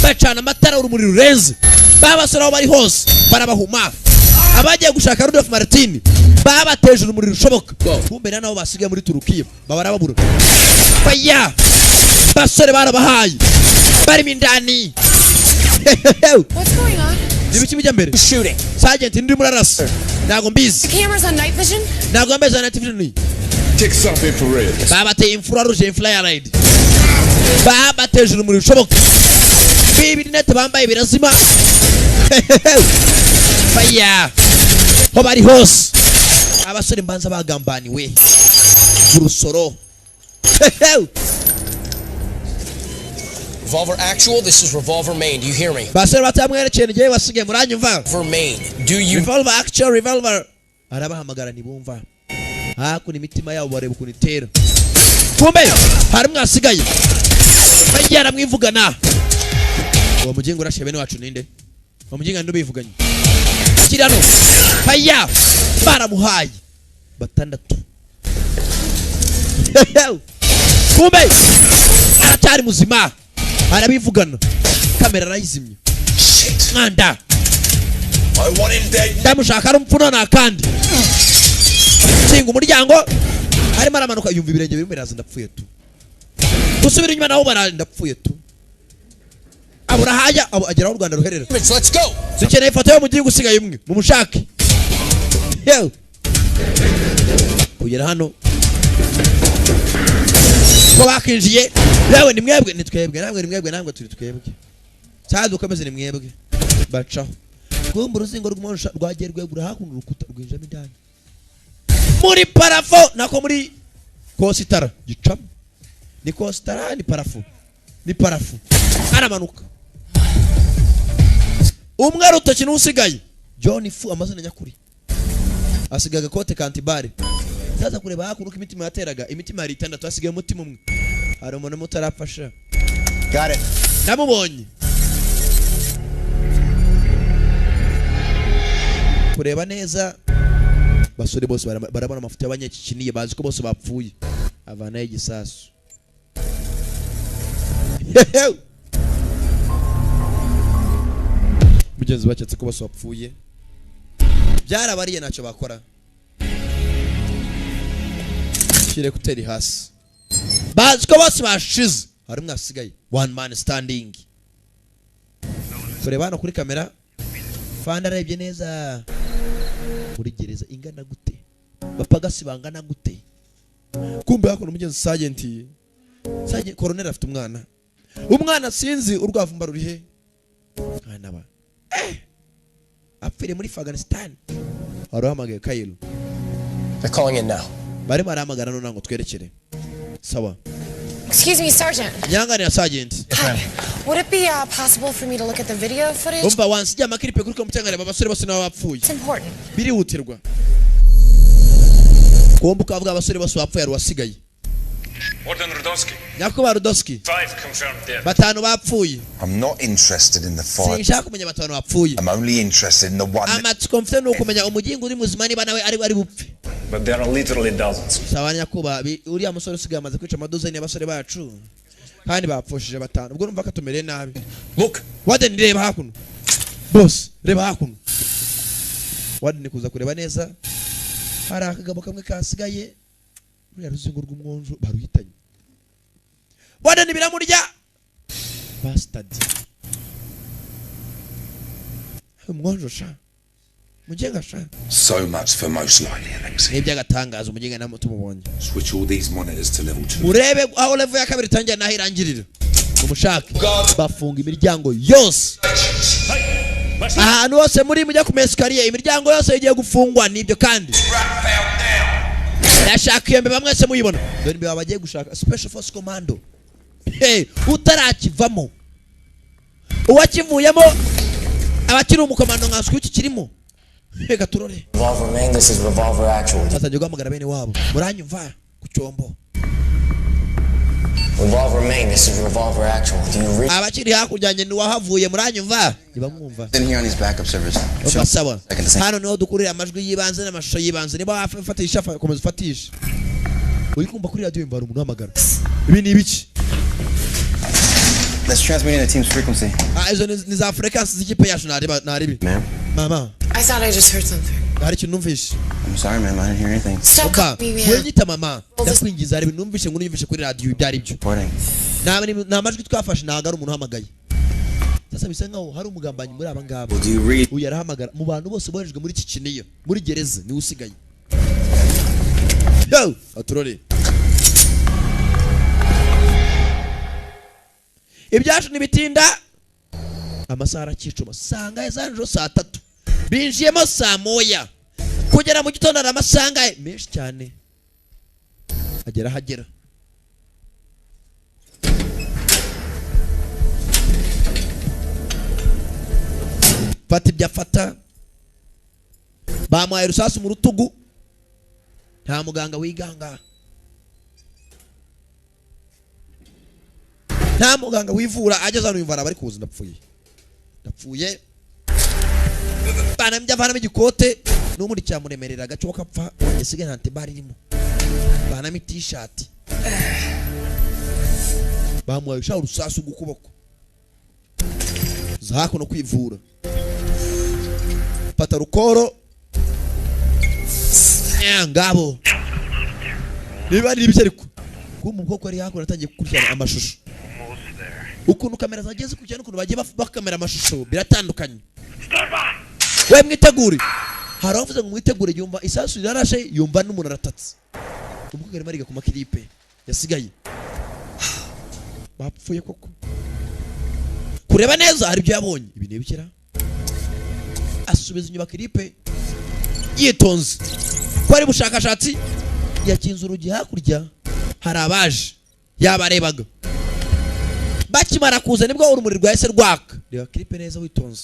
Bacana amatara urumuri rurenze. Babasora bari hose barabahuma. Abagiye gushaka Rudolph Martin babateje urumuri rushoboka. Kumbe nabo basigaye muri Turukiya babarababura. Baya basore barabahaye bari mindani. What's going on? Nibiki bijya mbere? Shooting. Sergeant ndi murarasa. Nago mbizi. The cameras on night vision? Nago mbizi on night vision. Take some infrared. Babate infrared rouge infrared. Babateje urumuri rushoboka. Bibi net bambaye birazima. Baya ho bari hose. Abasore mbanza bagambaniwe. Urusoro. Revolver actual, this is revolver main. Do you hear me? Basore batamwerekeye ngiye basigaye muranyumva. Revolver main. Do you Revolver actual revolver. Arabahamagara nibumva. Haku ni mitima yabo bareba kunitera. Kumbe hari mwasigaye. Bajyara mwivugana. Uwo mugingo urashe bene wacu ninde? Uwo muginga ndubivuganye. Kirano. Haya. Baramuhaye. Batandatu. Kumbe aracyari muzima. Arabivugana. Kamera arayizimye. Mwanda. I want him dead. Ndamushaka arumfuna nakandi. Singa umuryango. Arimo aramanuka yumva ibirenge biri imbere ndapfuye tu. Gusubira inyuma naho bara ndapfuye tu. Abura haja agera mu Rwanda ruherera. Let's go. Dukeneye ifoto yo mugiye gusigaye umwe mu mushake. Kugera hano ko bakinjiye yewe ni mwebwe ni twebwe namwe turi twebwe cyadu kameze ni mwebwe bacaho kumba uruzingo rw'umusha rwagerwe hakuno urukuta rwinjamo indani muri parafo nako muri kositara gicamo ni kositara ni parafo aramanuka umwe rutoki n'usigaye John Fu amazina nyakuri asigaga kote kantibare saza kureba hakunuka imitima yateraga imitima yari 6 asigaye umutima umwe hari umuntu mutarafasha got it namubonye kureba neza basore bose barabona amafuta y'abanyakikiniye bazi ko bose bapfuye avana igisasu mugenzi bacetse ko bose bapfuye byarabariye ntacyo bakora shire kuteri hasi bazi ko bose bashize hari mwasigaye one man standing kureba hano kuri kamera fanda arebye neza muri gereza ingana gute bapagasi bangana gute kumbe hakuno mugenzi sergeant colonel afite umwana sinzi urwavumba rurihe kana ba apfire muri Afghanistan arahamagaye Kayilo They're calling in now. bari maramagana none ngo twerekere sawa Excuse me, Sergeant. nyangane ya sergeant Would it be possible for me to look at the video footage? umva wansijya amakiripe kuri komutangare babasore bose nabo bapfuye It's important. birihutirwa kombuka avuga abasore bose bapfuye ari wasigaye Warden Rudowski. Nyakubahwa Rudowski 5 confirmed dead. batanu bapfuye I'm not interested in the five. sinshaka kumenya batanu bapfuye I'm only interested in the one. amatsiko mfite no kumenya umugingo uri muzima niba nawe ari bupfe But there are literally dozens. sawa nyakubahwa uriya musore usigaye amaze kwica amadozeni y'abasore bacu kandi bapfushije batanu ubwo numva ko tumereye nabi Look. Warden reba hakuno boss reba hakuno Warden kuza kureba neza hari akagabo kamwe kasigaye uriya ruzingo rw'umwonjo baruhitanye Warden biramurya bastard umwonjo sha mugenga sha So much for most likely, Alexei. n'ibyagatangaza umugenga namo tumubonye Switch all these monitors to level 2. urebe aho level ya kabiri tangira naho irangirira umushake bafunga imiryango yose ahantu hose muri mujya ku mesikariye imiryango yose igiye gufungwa nibyo kandi ndashaka iyo mbeba mwese muyibona dore mbeba bagiye gushaka special force commando utarakivamo uwakivuyemo abakiri umukomando nkaswe iki kirimo reka turore Revolver main, this is revolver actual. batajya guhamagara bene wabo muranyumva ku cyombo Revolver main, this is revolver actual. Do you read? abakiri hakurya ni wahavuye muranyumva ntibamwumva Then here on these backup servers. sawa hano niho dukurira amajwi y'ibanze n'amashusho y'ibanze niba wafatisha komeza ufatisha uri kumva kuri radio imbara umuntu uhamagara ibi ni ibiki Let's transmit in the team's frequency. izo ni za frequency z'ikipe yacu naribi Ma'am? mama I thought I just heard something. hari ikintu numvishe I'm sorry, ma'am. I didn't hear anything. Stop oka calling me, wenyita mama ndakwingiza hari ibintu numvishe ngo niyumvishe kuri radio ibyo ari byo Reporting. nta majwi twafashe ntago ari umuntu uhamagaye sasa bisa nkaho hari umugambanyi muri aba ngaba Do you read? uyu arahamagara mu bantu bose boherejwe muri Kikiniyo muri gereza ni usigaye yo aturore ibyacu nibitinda amasaha arakicuma sanga ezanjo saa 3 binjiyemo saa moya kugera mu gitondo aramasanga menshi cyane hagera fata ibyo afata bamuhaye rusasu mu rutugu nta muganga wiganga nta muganga wivura ageze hano yumva bari kuza ndapfuye bana mbyavana igikote n'umuri cyamuremerera agaco kapfa yasigaye nta ntebari irimo bana mi t-shirt bamuhaye usha rusasu gukuboko zako no kwivura pata rukoro ngabo niba ari ibyo ariko kumva ubwoko ari yakora atangiye kukurikirana amashusho ukuntu kamera zageze ku cyane ukuntu bagiye bakamera amashusho biratandukanye we mwitegure hari avuze ngo mwitegure yumva isasu rirarashe yumva n'umuntu aratatse umukobwa arimo ariga ku makiripe yasigaye bapfuye koko kureba neza hari byo yabonye ibi nebikira asubiza inyuma kiripe yitonze ko ari bushakashatsi yakinze urugi hakurya hari abaje yabarebaga bakimara kuza nibwo urumuri rwahise rwaka reba kiripe neza witonze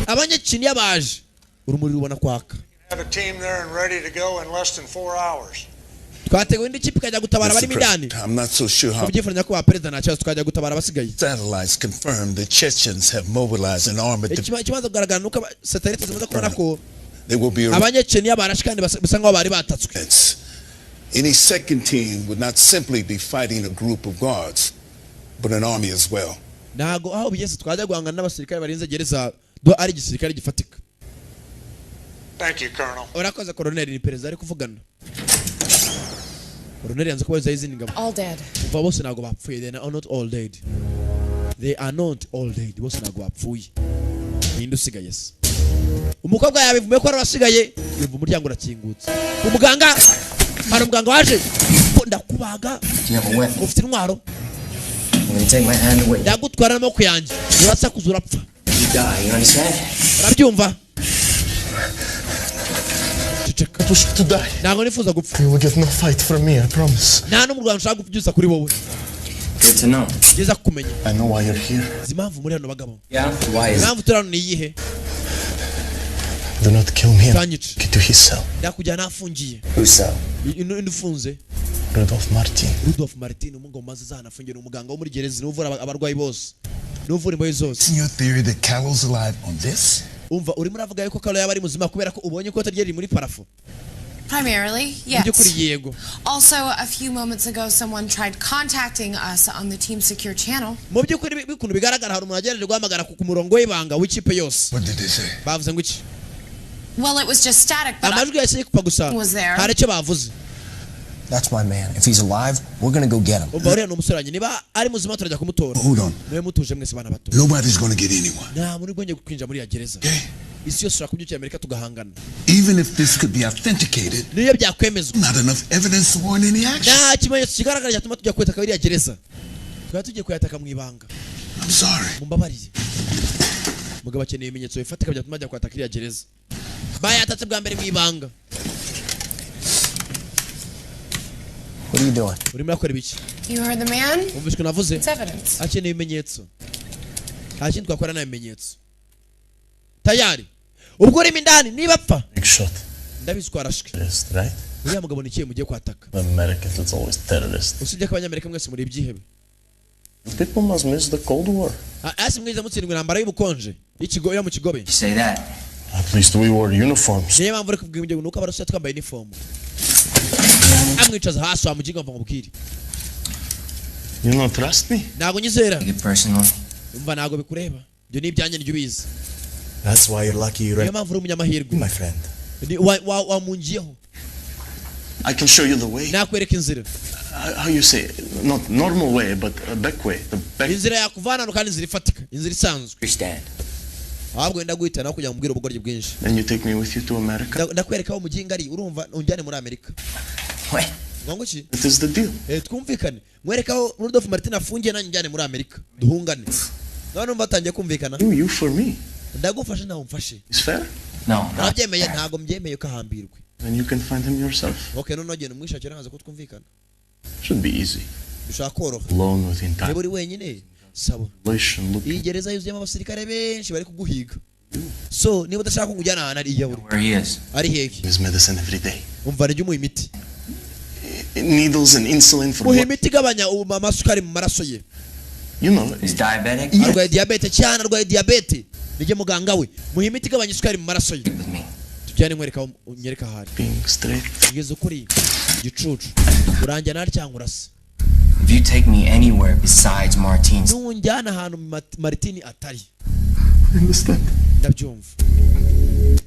abanyakini yabaje urumuri rubona kwaka have a team there and ready to go in less than 4 hours. twateguye indi kipe kajya gutabara bari midani I'm not so sure how kubyifuza ko president nacho tukajya gutabara basigaye satellites confirm the Chechens have mobilized an army ikibazo kugaragara nuko satellite zimaze kubona ko they will be abanyakini yabarashe kandi bisa ngo bari batatswe any second team would not simply be fighting a group of guards but an army as well. Nago aho bigeze twajya guhangana n'abasirikare barinze gereza do ari gisirikare gifatika. Thank you, Colonel. Urakoze Colonel ni perezida ari kuvugana. Colonel yanze kubaza izindi ngabo. All dead. Uva bose nago bapfuye, they are not all dead. They are not all dead. Bose nago bapfuye. Ninde usigaye yes. Umukobwa yabivume ko arasigaye, yumva umuryango urakingutse. Umuganga hari umuganga waje ndakubaga. Ufite intwaro. I'm going to take my hand away. Ndagutwara n'amaboko yanjye. Urasa kuzurapfa. You die, you understand? Urabyumva? I wish to die. Ntabwo nifuza gupfa. You will get no fight from me, I promise. Nta n'umurwango ushaka kubyusa kuri wowe. Good to know. Ngeza kumenya. I know why you're here. Zimpamvu muri hano bagabo. Yeah, why is Impamvu turano ni iyihe? Do not kill me. Tanyica. Get to his cell. Ndakujyana afungiye. Whose cell? Indufunze. Rudolf Martin. Rudolf Martin umugabo maze zana afungiye umuganga wo muri gereza n'uvura abarwayi bose. N'uvura imbohe zose. Isn't your theory that Callow's alive on this? Umva urimo uravuga yuko Carlo yaba ari muzima kubera ko ubonye ko atarye muri parafo. Primarily, yes. Also, a few moments ago, someone tried contacting us on the Team Secure channel. Mu byukuri bikuntu bigaragara hari umuntu agerageje guhamagara ku murongo w'ibanga w'ikipe yose. What did they say? Bavuze ngo iki? Well, it was just static, but amajwi yase kupa gusa. Hari icyo bavuze. That's my man. If he's alive, we're going to go get him. Uriya ni umusoranye niba ari muzima turajya kumutora. Hold on. Niwe mutuje mwese bana bato. Nobody's going to get anyone. Nta muri bwonye kwinjira muri ya gereza. Isi yose urakubyukiye Amerika tugahangana. Even if this could be authenticated, niyo byakwemezwa. Not enough evidence to warrant any action. Nta kimenyetso kigaragara cyatuma tujya kwetaka iriya gereza. Twari tugiye kuyataka mu ibanga. I'm sorry. Mumbabarire. Mugabo akeneye ibimenyetso bifatika byatuma ajya kwataka iriya gereza. Bayatatse bwa mbere mu ibanga. What are you doing? Urimo akora biki? You heard the man? Umvishwe navuze. It's evidence. Akeneye ibimenyetso. Nta kintu twakora na ibimenyetso. Tayari. Ubwo urimo indani niba apfa. Big shot. Ndabizi ko arashwe. Yes, right? Uriya mugabo nikiye mugiye kwataka. Americans, it's always terrorists. Usibye ko abanyamerika mwese muri ibyihebe. People must miss the Cold War. Asi mwiza mutsindwe intambara y'ubukonje. Ikigo yo mu kigobe. You say that. At least we wore uniforms. Niyo mpamvu reka kubwira ngo nuko abarusiya twambaye uniform. Amwicaza hasi amugiga mva mubwire. You don't trust me? Ntago nyizera. Take it personal. Umva ntago bikureba. Byo ni byanjye n'ibyo bizi. That's why you're lucky you're Niyo mpamvu uri umunyamahirwe. My friend. Wa mungiyeho. I can show you the way. Nakwereka inzira. How you say? Not normal way, but a back way. The back. Inzira yakuvana no kandi inzira ifatika. Inzira isanzwe. Understand? Ahubwo ndaguhita naho kujya mubwira ubugoryi bwinshi. Then you take me with you to America. Ndakwereka aho muginga ari urumva unjyane muri Amerika. What? Ngongo ki? It is the deal. Twumvikane. Mwereka aho Rudolf Martin afungiye nanjye njyane muri Amerika. Duhungane. None mbatangiye kumvikana. You for me. Ndagufasha nawe umfashe. Is fair? No. Nabyemeye ntago mbyemeye ko ahambirwe. And you can find him yourself. Okay, none agenda umwishakira nkaza ko twumvikana. Should be easy. Bishaka koroha. Alone with entire. Niba uri wenyine sabo. Iyi gereza yuzuyemo abasirikare benshi bari kuguhiga. So niba udashaka ko ngujyana ahantu ari iyaburi. Where he is. Ari hehe? His medicine every day. Umva njye umuha imiti. Needles and insulin for. Muha imiti igabanya amasukari mu maraso ye. You know. He's diabetic. Arwaye diabete cyane, arwaye diabete. Nige muganga we. Muha imiti igabanya isukari mu maraso ye. Tujyane nkwereka unyereka ahari. Being straight. Ngeze ukuri gicucu. Uranjya nari cyangwa urasa. If you take me anywhere besides Martin's. Nunjyana ahantu Martini atari. Understand? Ndabyumva.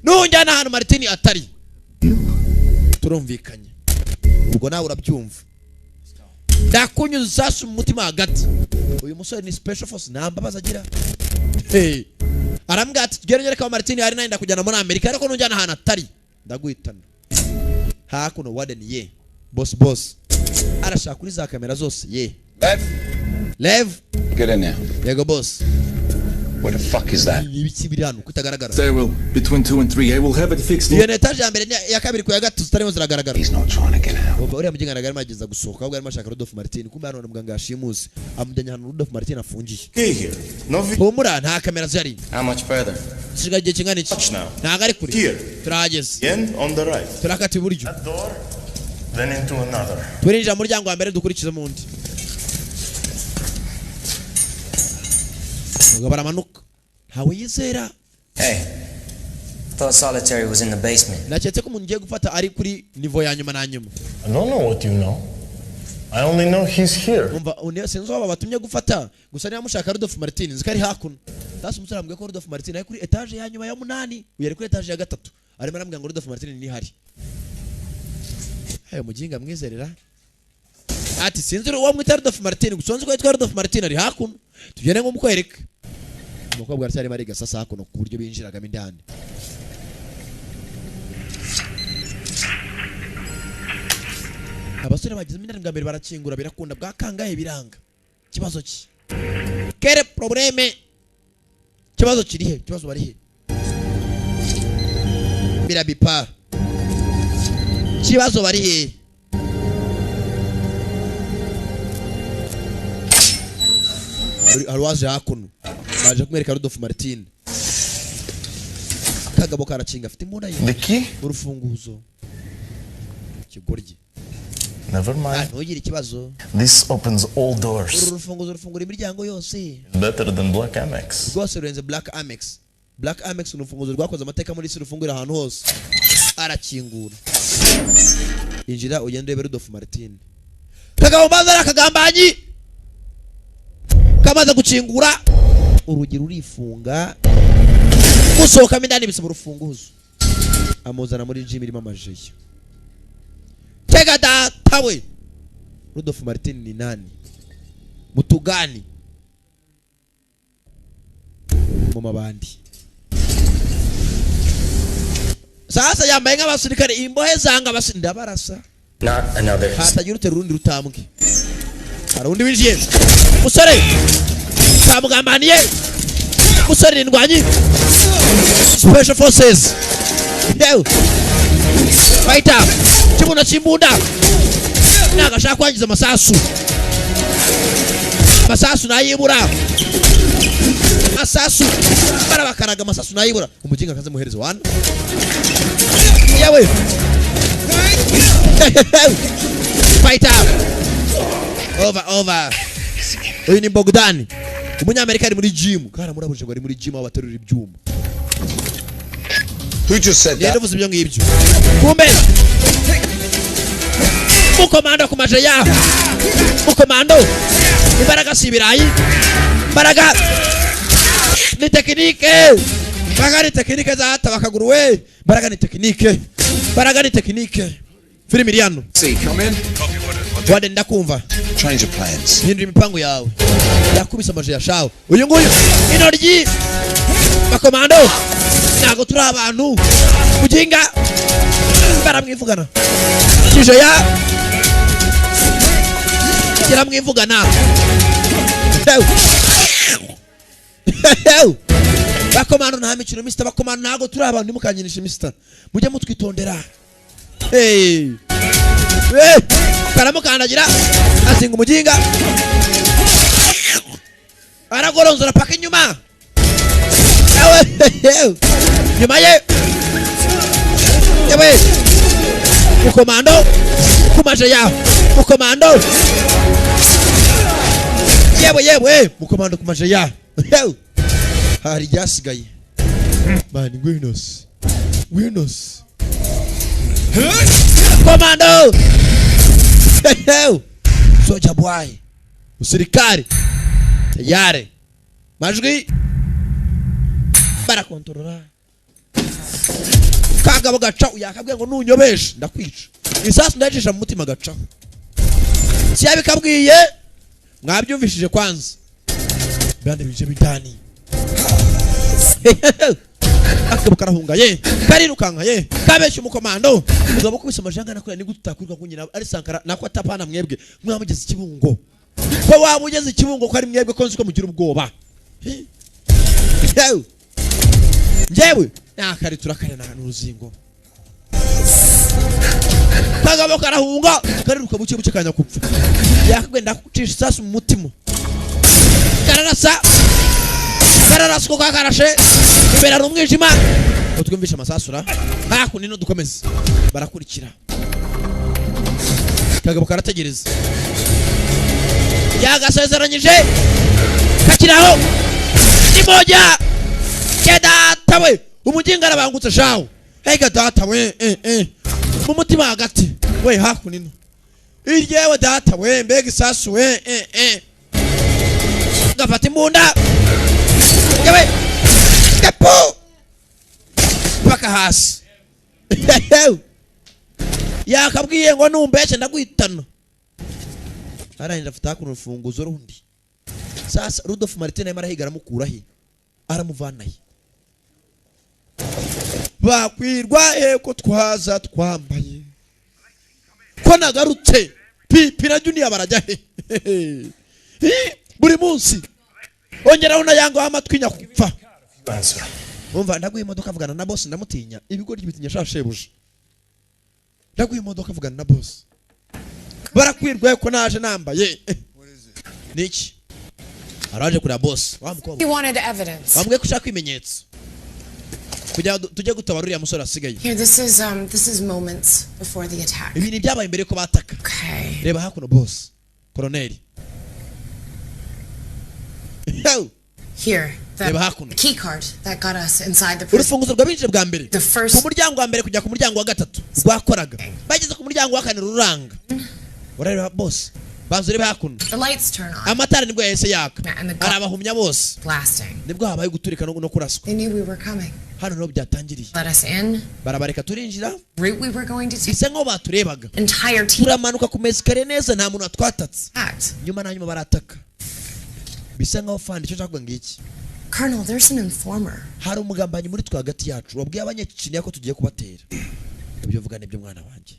Nunjyana ahantu Martini atari. Turumvikanye. Ubwo nawe urabyumva. Ndakunyuza sasu mu mutima hagati. Uyu musore ni special force nambabaza agira. Hey. Arambwira ati tugeragere ko Martini ari nenda kujyana muri Amerika ariko nunjyana ahantu atari. Ndaguhitana. Hakuno warden ye. Boss. Arashaka kuri za kamera zose ye. Lev. Get in there. Yego boss. Where the fuck is that? Stairwell between 2 and 3. I will have it fixed. Iyo etage ya mbere ya kabiri ku ya gatatu zitarimo ziragaragara. He's not trying to get out. Ubwo uriya mujinga nagari mageza gusohoka ahubwo arimo ashaka Rudolph Martin kumbe hano muganga yashimuse amujyanye hano Rudolph Martin afungiye. Humura nta kamera zari. How much further? Sigaye igihe kingana iki? Ntago ari kure. Turahageze. Again on the right. Turakata iburyo. That door, then into another. Turinjira mu muryango wa mbere dukurikiza mu wundi. Ubwo baramanuka. Hawe yizera. Hey. I thought solitary was in the basement. Naketse ko umuntu ngiye gufata ari kuri niveau ya nyuma na nyuma. I don't know what you know. I only know he's here. Umva sinzi aba batumye gufata gusa niba mushaka Rudolph Martin nzikari hakuno. Tasi umusore ambwiye ko Rudolph Martin ari kuri etage ya nyuma ya 8 uyari kuri etage ya 3 arimo arambwira ngo Rudolph Martin ni hari. Hayo mujinga mwizerera. Ati sinzi uwo mwita Rudolph Martin gusonze ko yitwa Rudolph Martin ari hakuno. Tugene ngo mukwereka. Umukobwa aracyari mariga sasa hakuno ku buryo binjiragamo indani. Abasore bagize minari bwa mbere barakingura birakunda bwa kangahe biranga. Kibazo ki? Kere probleme. Kibazo kiri he? Kibazo bari he? Birabipa. Kibazo bari he? Alwaze hakuno. Baje kumwereka Rudolph Martin. Kagabo karacinga afite imbunda ye. The key? Urufunguzo. Kigoryi. Never mind. Ntugire ikibazo. This opens all doors. Urufunguzo rufungura imiryango yose. Better than Black Amex. Rwose rurenze Black Amex. Black Amex urufunguzo rwakoze amateka muri isi rufungura ahantu hose. Arakingura. Injira ugende urebe Rudolph Martin. Kagabo bazara akagambanyi. Kamaze gukingura urugi rurifunga. Musohoka mindani bisaba urufunguzo. Amuzana muri gym irimo amajeyo. Tega datawe. Rudolph Martin ni nani? Mutugani. Mu mabandi. Sasa yambaye nk'abasirikare imbohe zanga basinda barasa. Not another. Hatagira utera urundi rutambwe. Arundi winjiye. Musore. Kamugambaniye. Musore ndwanyi. Special Forces. Yo. Fighter. Kibuno chimbunda. Nagashaka kwangiza masasu. Masasu nayibura. Masasu. Barabakaraga masasu nayibura. Umujinga kaze muhereza wana. Yewe. Fighter. Over. Uyu ni Bogdan. Umunyamerika ari muri gym. Kana murabuje bari muri gym abaterura ibyuma. Who just said that? Ndavuze ibyo ngibyo. Kumbe. Mukomando kumajaya. Mukomando. Imbaraga sibirayi. Imbaraga. Ni tekinike. Imbaraga ni tekinike za hata bakaguruwe. Imbaraga ni tekinike. Imbaraga ni tekinike. Film iriano. See, come in. Wade ndakumva. Change your plans. Hindura imipango yawe. Yakubise amajaya shawo. Uyu nguyu inoryi. Bakomando. Nago turi abantu. Mujinga. Baramwivugana. Kijaya. Kiramwivugana. Bakomando nta mikino Mr. Bakomando nago turi abantu nimukanyinisha Mr. Mujye mutwitondera. Hey. Karamukandagira azinga umujinga. Aragoronzora paka inyuma. Nyuma ye. Yewe. Mukomando kumaje ya. Mukomando. Yewe. Mukomando kumaje ya. Hari jasigaye. Mani Winos. Komando. Soja boy. Usirikari. Tayari. Majwi. Barakontorora. Kagabo gaca yakabwiye ngo nunyobeshe ndakwica. Isasu ndacisha mu mutima gaca. Siyabikabwiye. Mwabyumvishije kwanza. Bande bije bitani. Akabo karahunga ye. Karirukanka ye. Kabesha umukomando. Uzaba kubisa amajanga nakora ni gututakurika kunyina ari Sankara nako atapana mwebwe. Mwamugeze ikibungo. ko waba ugeze ikibungo ko ari mwebwe ko nzi ko mugira ubwoba njyewe nakari turakare na n'uruzingo kagabo karahunga kariruka buke buke kanya kupfa yakagenda kucisha isasu mu mutima kararasa ko kakarashe imbere ari umwijima utwumvisha amasasura hakuno no dukomeze barakurikira kagabo karategereza yagasezeranyije kakiraho imoja kedatawe umuginga arabangutse shawo hega datawe mu mutima hagati we hakuno iryewe datawe mbega isasu we gafata imbunda yewe kapo paka hasi yakabwiye ngo numbeshe ndaguhitana arangije afata hakuno urufunguzo rundi sasa Rudolf Martin yari arahiga aramukurahe aramuvanahe bakwirwa ko twaza twambaye ko nagarutse pipi na Junior barajya he buri munsi ongeraho na yango amatwi nyakupfa umva ndaguye imodoka avugana na boss ndamutinya ibigo ry'ibitinya shashebuje ndaguye imodoka avugana na boss barakwirwa ko naje nambaye niki araje kuri boss wamukobwa he wanted evidence bamwe kushaka ibimenyetso kujya tujye gutabarura musore asigaye here this is moments before the attack ibi ni byabaye imbere ko bataka reba hakuno boss colonel here the key card that got us inside the prison urufunguzo rwabinjije bwa mbere ku muryango wa mbere kujya ku muryango wa gatatu rwakoraga bageze ku muryango wa kane ruranga urareba boss banzurebe hakuno the lights turn on amatara nibwo yahise yaka arabahumya bose blasting nibwo habaye guturika no kuraswa they knew we were coming hano no byatangiriye let us in barabareka turinjira route we were going to take bisa nko baturebaga entire team turamanuka ku mesikare neza nta muntu atwatatse nyuma na nyuma barataka bisa nkaho fandi cyo cyakubwa ngiki Colonel, there's an informer. Hari umugambanyi muri twa hagati yacu wabwiye abanyekiciniya ko tugiye kubatera ibyo vuga nibyo mwana wanjye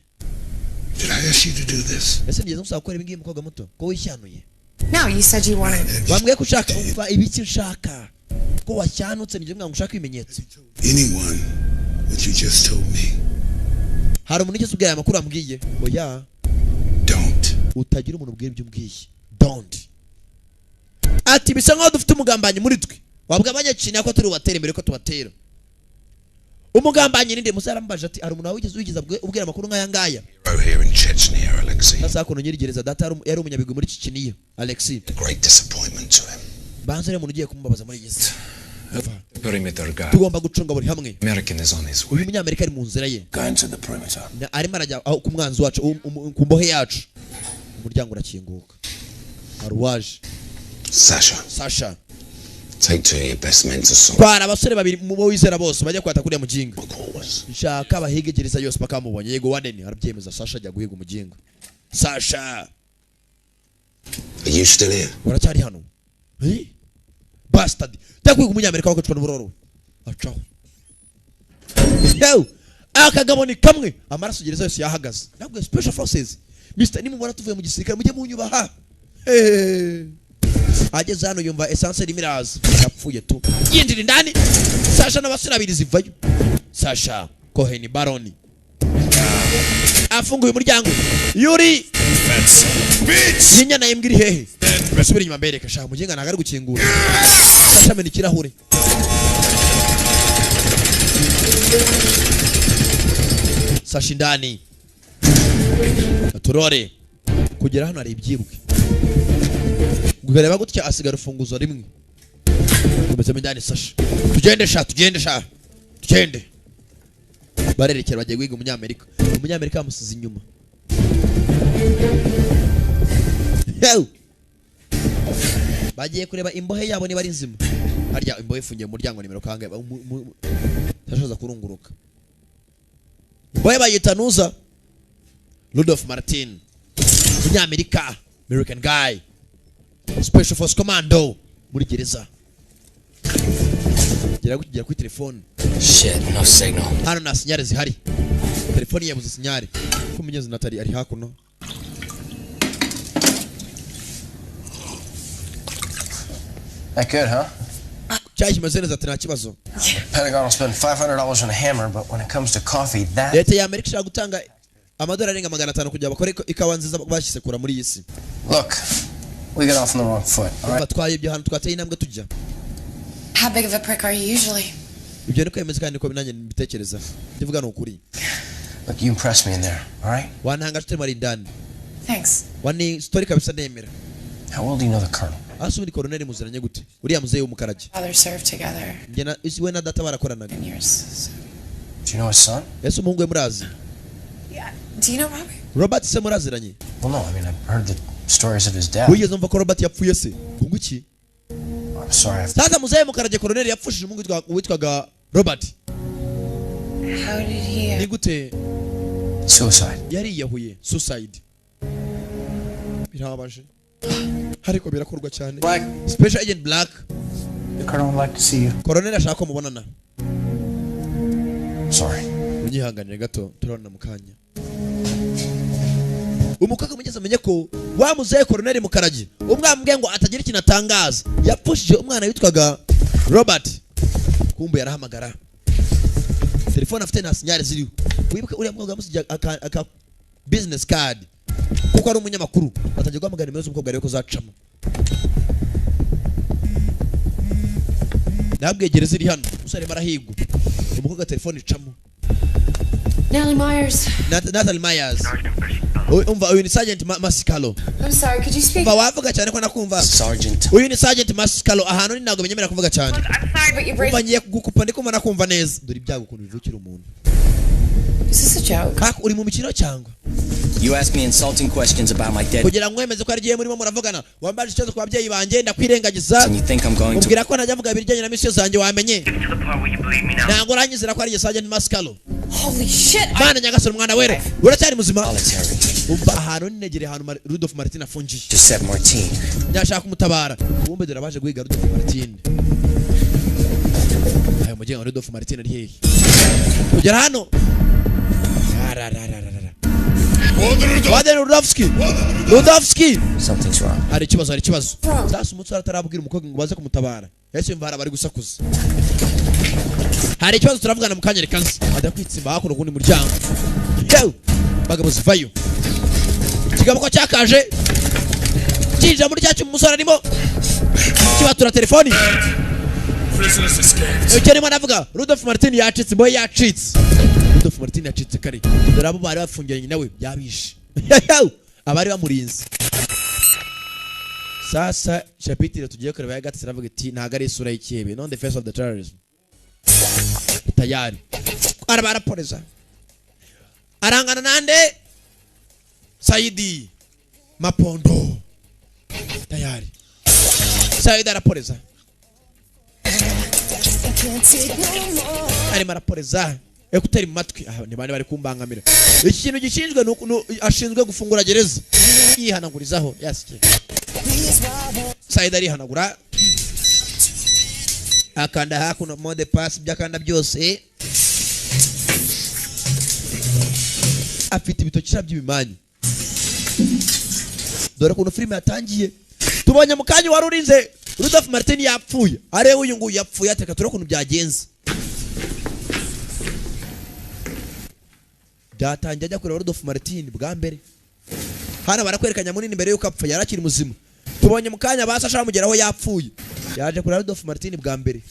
Did I ask you to do this? Ese ngiye gusaba gukora ibingiye mukobwa muto ko wishyanuye No, you said you wanted. Bambwiye ko ushaka umva ibiki nshaka ko washyanutse ngiye mwangu ushaka ibimenyetso Anyone what you just told me. Hari umuntu ugeze ubwaye amakuru ambwiye oya Don't utagira umuntu ubwira ibyo umbwiye don't ati bisa nkaho dufite umugambanyi muri twe wabwa abanyekiciniya ko turi ubatera imbere ko tubatera umugambanyi ninde musarambaje ati ari umuntu wigeze ubwira amakuru nkaya ngaya here in Chechnya, Alexei. Sasa kono nyirigereza data yari umunyabigwi muri Chechnya Alexei. Great disappointment to him. Banzere umuntu ugiye kumubabaza muri Yesu. Perimeter guard. Tugomba gucunga buri hamwe. American is on his way. Uyu munyamerika ari mu nzira ye. Going to the perimeter. Arimo arajya ku mwanzi wacu ku mbohe yacu. Umuryango urakinguka. Arwaje. Sasha. Take two of your best men to sort. Kwara abasore babiri mu bo wizera bose bajya kwata kuri mujinga. Nshaka abahigegereza yose bakamubonye yego Warden arabyemeza Sasha ajya guhiga umujinga. Sasha. Are you still here? Uracyari hano? Bastard. Takwiga umunyamerika wakacwa n'uburoro. Acaho. Yo. Akagabo ni kamwe amaraso gereza yose yahagaze. Nabwo special forces. Mr. nimubona tuvuye mu gisirikare mujye munyubaha. Ageze hano yumva essence rimiraza yapfuye tu yindira indani Sasha n'abasura abiri zivayo Sasha Cohen Baroni afunguye umuryango Yuri bitch yinyana yembwiri hehe basubira inyuma mbereka shaka mugenga nagari gukingura Sasha amena ikirahure Sasha indani aturore kugera hano ari ibyiruke Gugareba gutya asigara ufunguzo rimwe. Kumeze mindani Sasha. Tugende sha. Barerekera bagiye guhiga umunyamerika. Umunyamerika amusize inyuma. Yo. Bagiye kureba imbohe yabo ni bari nzima. Harya imbohe ifungiye mu muryango nimero kangahe. Tashoza kurunguruka. Imbohe bayitanuza. Rudolf Martin. Umunyamerika. American guy. Special Force Commando muri gereza. Gera kuri telefone. Shit, no signal. Hano na sinyare zihari. Telefone yabuze sinyare. Ko munyezi Natali ari hakuno. That good, huh? Chai kimaze neza ati nta kibazo. Pentagon will spend $500 on a hammer, but when it comes to coffee, that... Leta ya Amerika ishaka gutanga amadolari arenga 500 kugira bakore ikawa nziza bashisekura muri yisi. Look, we got off on the wrong foot. Batwaye ibyo hantu twateye intambwe tujya. How big of a prick are you usually? Ibyo niko yemeze kandi niko nanjye mbitekereza. Ndivuga no ukuri. Look, you impressed me in there, all right? Wanhanga tute mari ndani. Thanks. Wani story kabisa nemera. How well do you know the colonel? Asubiri colonel muziranye gute? Uriya muzehe w'umukaraji. Father served together. Njena we na data barakoranaga. Do you know his son? Yesu umuhungu we murazi. Yeah. Do you know Robert? Robert se muraziranye. Well, no, I mean, I've heard the stories of his dad. Wigeze umva ko Robert yapfuye se? Kunguki? I'm sorry. Sasa muzehe mukaraji colonel yapfushije umuhungu witwaga Robert. How did he? Ni gute? Suicide. Yari yahuye. Suicide. Birababaje. Hariko birakorwa cyane. Black. Special Agent Black. The colonel would like to see you. Colonel ashaka ko mubonana. Sorry. Unyihanganire gato turabona mukanya. Umukaka mugeze amenye ko wa muzehe Colonel Mukaraji umwambwe ngo atagira ikintu atangaza. Yapfushije umwana witwaga Robert. Kumbe yarahamagara. Telefone afite na sinyare ziriho. Wibuke uriya mukobwa yamusije aka business card. Kuko ari umunyamakuru batajya guhamagara nimero z'umukobwa rero ko zacamo. Nabwegere ziri hano usare marahigwa. Umukobwa telefone icamo. Natalie Myers. Natalie Myers. Umva uyu ni Sergeant Masikalo. I'm sorry, could you speak? Wavuga cyane ko nakumva. Sergeant. Uyu ni Sergeant Masikalo ahantu ni ntago menyemera kuvuga cyane. I'm sorry, but you're breaking. Ngiye kugukupa ndiko nakumva neza. Dore ibyago ukuntu bivukira umuntu. Is this a joke? Kaka uri mu mikino cyangwa? You ask me insulting questions about my dead. Kugira ngo mwemeze ko ari giye murimo muravugana. Wambaje ikibazo ku babyeyi banje ndakwirengagiza. And you think I'm going to? Ubwira ko najya mvuga ibijyanye na mission zanjye wamenye. Ntabwo uranyizira ko ari Sergeant Masikalo. Holy shit. Mana nyagasoro mwana were. Uracyari muzima? Solitary. Umva ahantu ninegere ahantu Rudolph Martin afungiye. Joseph Martin. Nyashaka kumutabara. Kumbe dore abaje guhiga Rudolph Martin. Ayo mugenga Rudolph Martin ari hehe? Kugera hano. Waden Rudolfski. Something's wrong. Hari ikibazo. Sasa umutsara atarabwira umukobwa ngo baze kumutabara. Yesu imvara bari gusakuza. Hari ikibazo turavugana mukanyere kansi. Adakwitsimba hakuru kundi muryango. Yew. Bagabo zivayo. Kigabo ko cyakaje. Kinja muri cyacu umusore arimo. Kibatura telefoni. Prisoners escaped. Ukene navuga Rudolph Martin yacitse boy yacitse. Rudolph Martin yacitse kare. Dore abo bari bafungiranye nawe byabishe. Abari bamurinze. Sasa chapitre tugiye kureba ya gatatu ravuga iti ntago ari isura y'ikihebe, non the face of the terrorism. Tayari. Arabara polisa. Arangana nande Saidi Mapondo. Tayari. Saidi arapolisa. Ari marapolisa. Ekuteri matwi ni bane bari kumbangamira. Ikintu gishinzwe ashinzwe gufungura gereza. Yihanagurizaho yasike. Saidi ari hanagura. Akanda hakuno mode pass byakanda byose. Afite ibitokira by'ibimanyi. Dore kuno filime yatangiye. Tubonye mukanyi warurinze Rudolph Martin yapfuye. Are uyu nguyu yapfuye ateka turo kuntu byagenze. Byatangiye ajya kureba Rudolph Martin bwa mbere. Hana barakwerekanya munini imbere yuko apfa yarakiri muzima. Tubonye mukanya basasha bamugeraho yapfuye. Yaje kureba Rudolph Martin bwa mbere.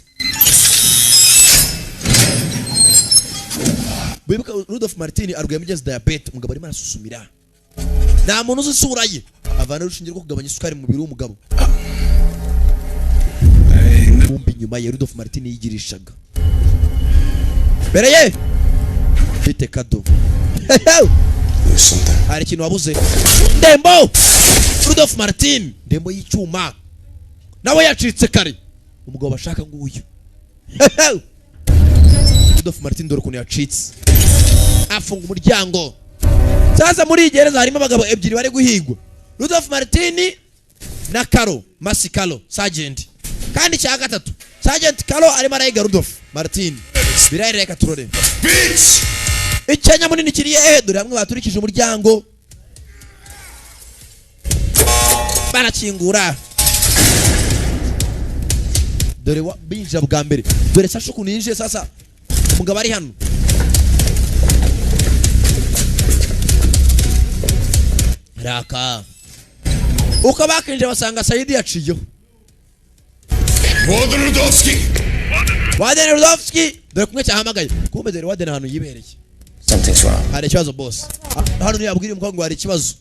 Bibuka Rudolph Martin arwaye mugeze diabetes umugabo ari marasusumira. Nta muntu uzisura ye. Avana rushingiye rwo kugabanya isukari mu mubiri w'umugabo. Kumbi nyuma ya Rudolph Martin yigirishaga. Bereye. Bite kado. Hari ikintu wabuze. Ndembo. Rudolph Martin. Ndembo y'icyuma. Nawe yacitse kare. Umugabo bashaka nguyu. Rudolph Martin dore kuntu yacitse. Afunga umuryango. Sasa muri gereza harimo abagabo ebyiri bari guhigwa. Rudolph Martin na Karo Masikalo Sergeant. Kandi cya gatatu Sergeant Karo ari marayiga Rudolph Martin. Birareka turore. Bitch! Icyanya munini kiriye dore hamwe baturikije umuryango. Barakingura. dore binjira bwa mbere dore sasha ukuntu yinjiye sasa umugabo ari hano raka uko bakinje basanga Saidi yaciyeho Waden Rudovsky dore kumwe cyahamagaye kumbe dore Waden hano yibereye Something's wrong. hari ikibazo boss hano ni yabwira umukobwa hari ikibazo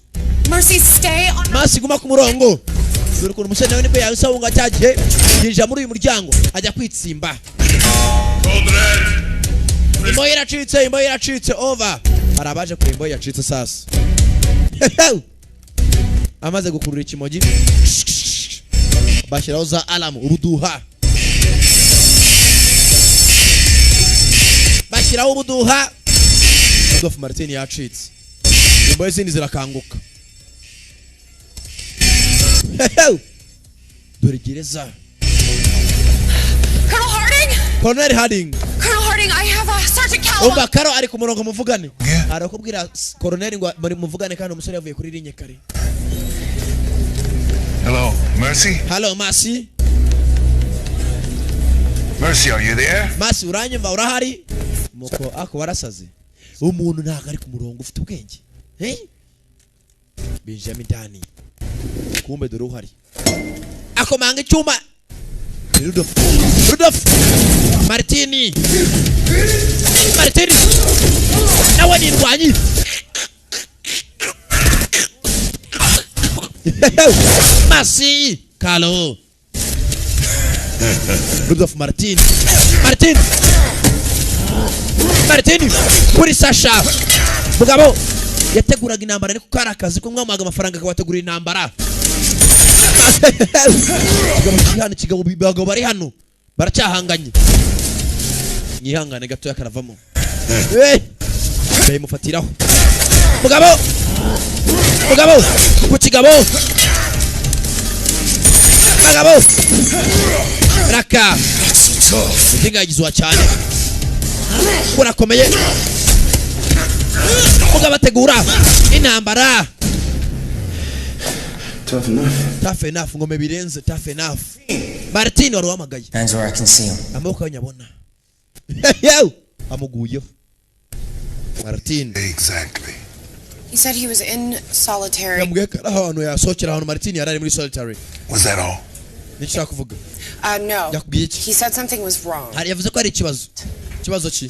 Mercy, stay on. Mercy guma ku murongo dore ukuntu umusore nawe nibwo yabisabunga cyagiye yinjira muri uyu muryango ajya kwitsimba imbo iracitse over hari abaje kure imbo yacitse sasa amaze gukurura ikimogi bashyiraho za alarm ubuduha bashyiraho ubuduha Rudolph Martin yacitse imbo zindi zirakanguka dore gereza Colonel Harding I have a Sergeant Callum. Umba Karo ari ku murongo muvugane arakubwira Colonel ngo muri muvugane kandi umusore yavuye kuri linye kare Hello, Mercy? Hello, Mercy. Mercy, are you there? Mercy, uranyumva urahari? Muko ako warasaze. Umuntu ntago ari ku murongo ufite ubwenge. Benjamin Dani. Kumbe dore uhari. Ako manga icyuma. Rudolph. Martini. Nawe ni ndwanyi. Mercy, Carlo. Rudolph Martin. Kuri Sasha. Mugabo yateguraga intambara ariko karakazi ko mwamaga amafaranga akabategura intambara. Kigabo bibago bari hano. Baracyahanganye. Nyihangane gato yakaravamo. Bayimufatiraho. Mugabo ku kigabo. Mugabo raka ndingagizwa cyane kurakomeye mugabo ategura intambara tough enough ngome birenze tough enough Martin wari wamagaye Hands where I can see him. amaboko yanyabona yo amuguyeho Martin Exactly. He said he was in solitary. yamugeka ahantu yasohokera ahantu Martin yarari muri solitary. Was that all? Nishaka kuvuga No. He said something was wrong. hari yavuze ko ari ikibazo ki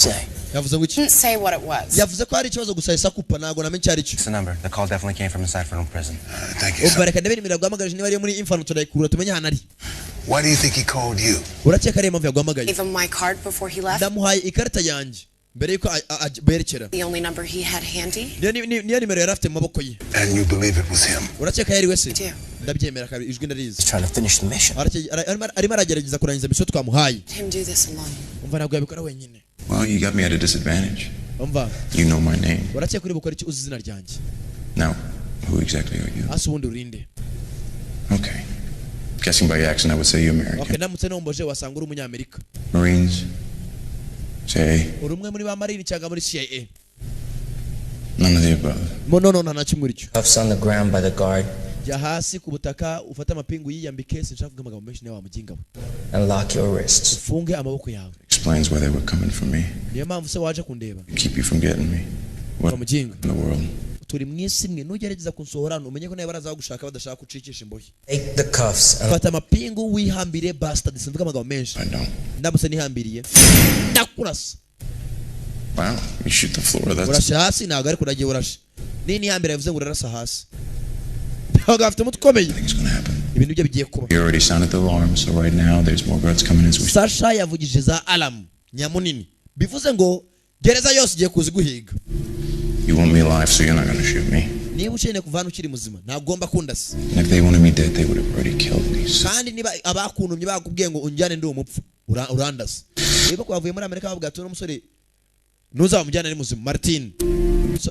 yavuze ngo iki Didn't say what it was. yavuze ko ari ikibazo gusa isakupa nago namenye cyari cyo It's the number. The call definitely came from inside from prison. Thank you. ubareka ndabiri mirago amagaje niba ari muri infant turayikura tumenye hana ari Why do you think he called you? urakeka ari impamvu yagwamagaye Gave him my card before he left. ndamuhaye ikarita yanjye mbere yuko berekera The only number he had handy. niyo nimero yari afite mu maboko ye And you believe it was him? urakeka yari wese ndabyemera kabiri ijwi ndarizi He's trying to finish the mission. arimo aragerageza kurangiza mission twamuhaye Him do this alone. umva ntabwo yabikora wenyine Well, you got me at a disadvantage. umva You know my name. urakeka uri bukora iki uzi izina ryanjye Now, who exactly are you? hasi ubundi urinde Okay. Guessing by your accent, I would say you're American. okay namutse nomboje wasanga uri umunyamerika Marines? CIA? uri umwe muri ba marine cyangwa muri CIA None of the above. no nta kimwe uri cyo Cuffs on the ground by the guard jya hasi ku butaka ufate amapingu yiyambike sinshaka kuvuga amagambo menshi nawe wamuginga we and lock your wrists. ufunge amaboko yawe Explains why they were coming for me. niyo mpamvu se waje kundeba Keep you from getting me. What wamuginga in the world? turi mu isi imwe nugerageza kunsohora umenye ko nawe baraza gushaka badashaka kucikisha imbohe Take the cuffs and fata amapingu wihambire bastard simvuga amagambo menshi I don't. ndamutse nihambiriye ndakurasa Wow, you shoot the floor. That's urashe hasi ntabwo ariko uragiye urashe nihambira yavuze ngo urarasa hasi ntabwo afite umutwe ukomeye things gonna happen. ibintu bye bigiye kuba You already sounded the alarm, so right now there's more guards coming as we. Sasha yavugije za alarm nyamunini bivuze ngo gereza yose igiye kuzi guhiga You want me alive, so you're not gonna shoot me. niba ukeneye kuva hano ukiri muzima ntagomba kundasa And if they wanted me dead, they would have already killed me. So kandi niba abakuntumye bakubwiye ngo unjyane ndi umupfu urandasa niba kwavuye muri Amerika bavuga ati n'umusore ntuzamujyana ari muzima Martin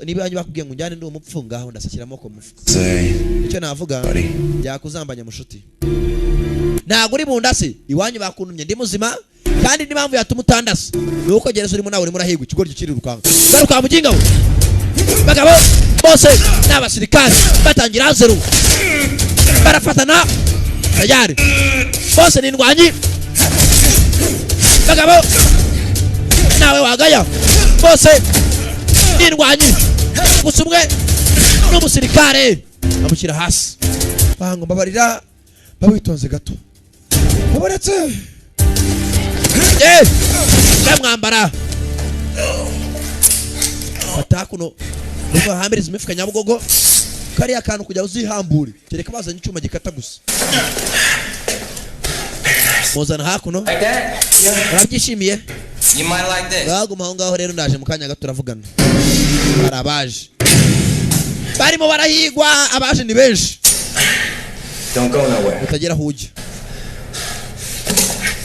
niba yanyu bakubwiye ngo unjyane ndi umupfu ngaho ndasakira amoko mufuka say, icyo navuga buddy, yakuzambanya mushuti ntago uri bundase iwanyu bakuntumye ndi muzima kandi n'impamvu yatuma utandasa ni uko gereza urimo nawe urimo urahigwa ikigoryi kiri rukanga garuka muginga we bagabo bose n'abasirikare batangira zeru barafatana tayari bose ni indwanyi bagabo nawe wagaya bose indwanyi gusa umwe n'umusirikare bamushyira hasi bango mbabarira babitonze gato babaretse mwambara fata kuno ubwo hambiriza imifuka nyabugogo kari akantu kujya uzihambure kereka bazanye icyuma gikata gusa muzana hakuno urabyishimiye baguma aho ngaho rero ndaje mu kanya gato turavugana barabaje barimo barahigwa abaje ni benshi utagera aho ujya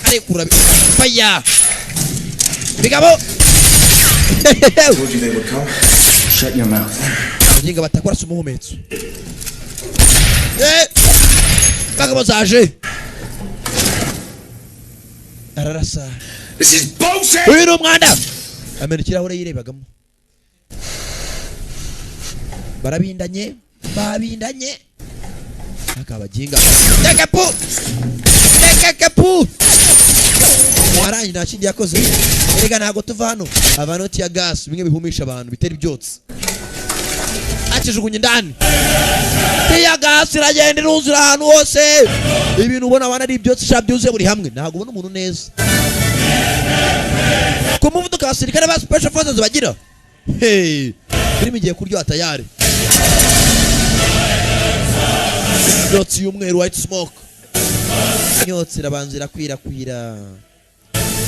arekura faya bigabo Shut your mouth. Jinga batakora sumuhumetso. Bagabo zaje. Ararasa. This is bullshit. Uyu n'umwanda. Amenekira aho yirebagamo. Barabindanye, babindanye. Akabajinga. Tekapu. Aranyi nakindi yakoze. Erega ntago tuva hano. Abanoti ya gas bimwe bihumisha abantu bitera ibyotsi. Akijugunye ndani. Ya gas iragenda iruzura ahantu hose. Ibintu ubona abana ari ibyotsi shabyuze buri hamwe. Ntago ubona umuntu neza. Ku muvuduko abasirikare ba special forces bagira. Hey, birimo igiye kuryo atayari. Ibyotsi y'umweru white smoke. Inyotsi irabanzira kwirakwira.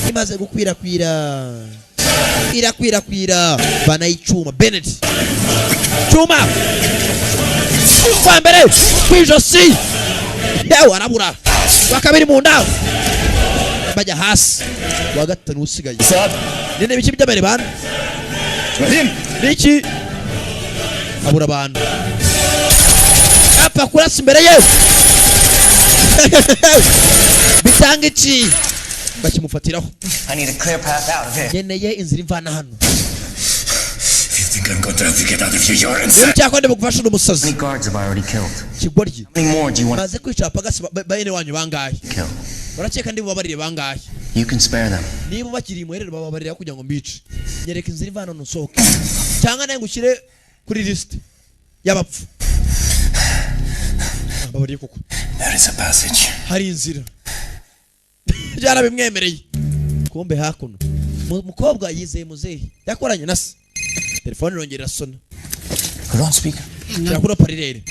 Imaze gukwirakwira banayicuma Bennett cuma wambere kwijosi yewe arabura wakabiri mu nda bajya hasi wa gatanu usigaye nene biki by'abere bana niki abura abantu apa kurasa imbere ye bitanga iki bakimufatiraho. I need a clear path out of here. Yeneye inzira imvana hano. If you think I'm going to help you get out of here, you're insane. Cyakwa ndibugufasha umusazi. How many guards have I already killed? Kigoryi. How many more do you want? Maze kwica pagasi bayene wanyu bangahe? Kill. Baraceka ndi babarire bangahe? You can spare them. Niba bakiri muherere bababarira kugira ngo mbice. Nyereka inzira imvana nusohoke. Cyangwa naye ngushyire kuri list y'abapfu. Babariye koko. There is a passage. Hari inzira. Jara bimwemereye. Kumbe hakuno. Mukobwa yizeye muzehe. Yakoranye nase. Telefone irongera sona. Put on speaker. Yakura parirere.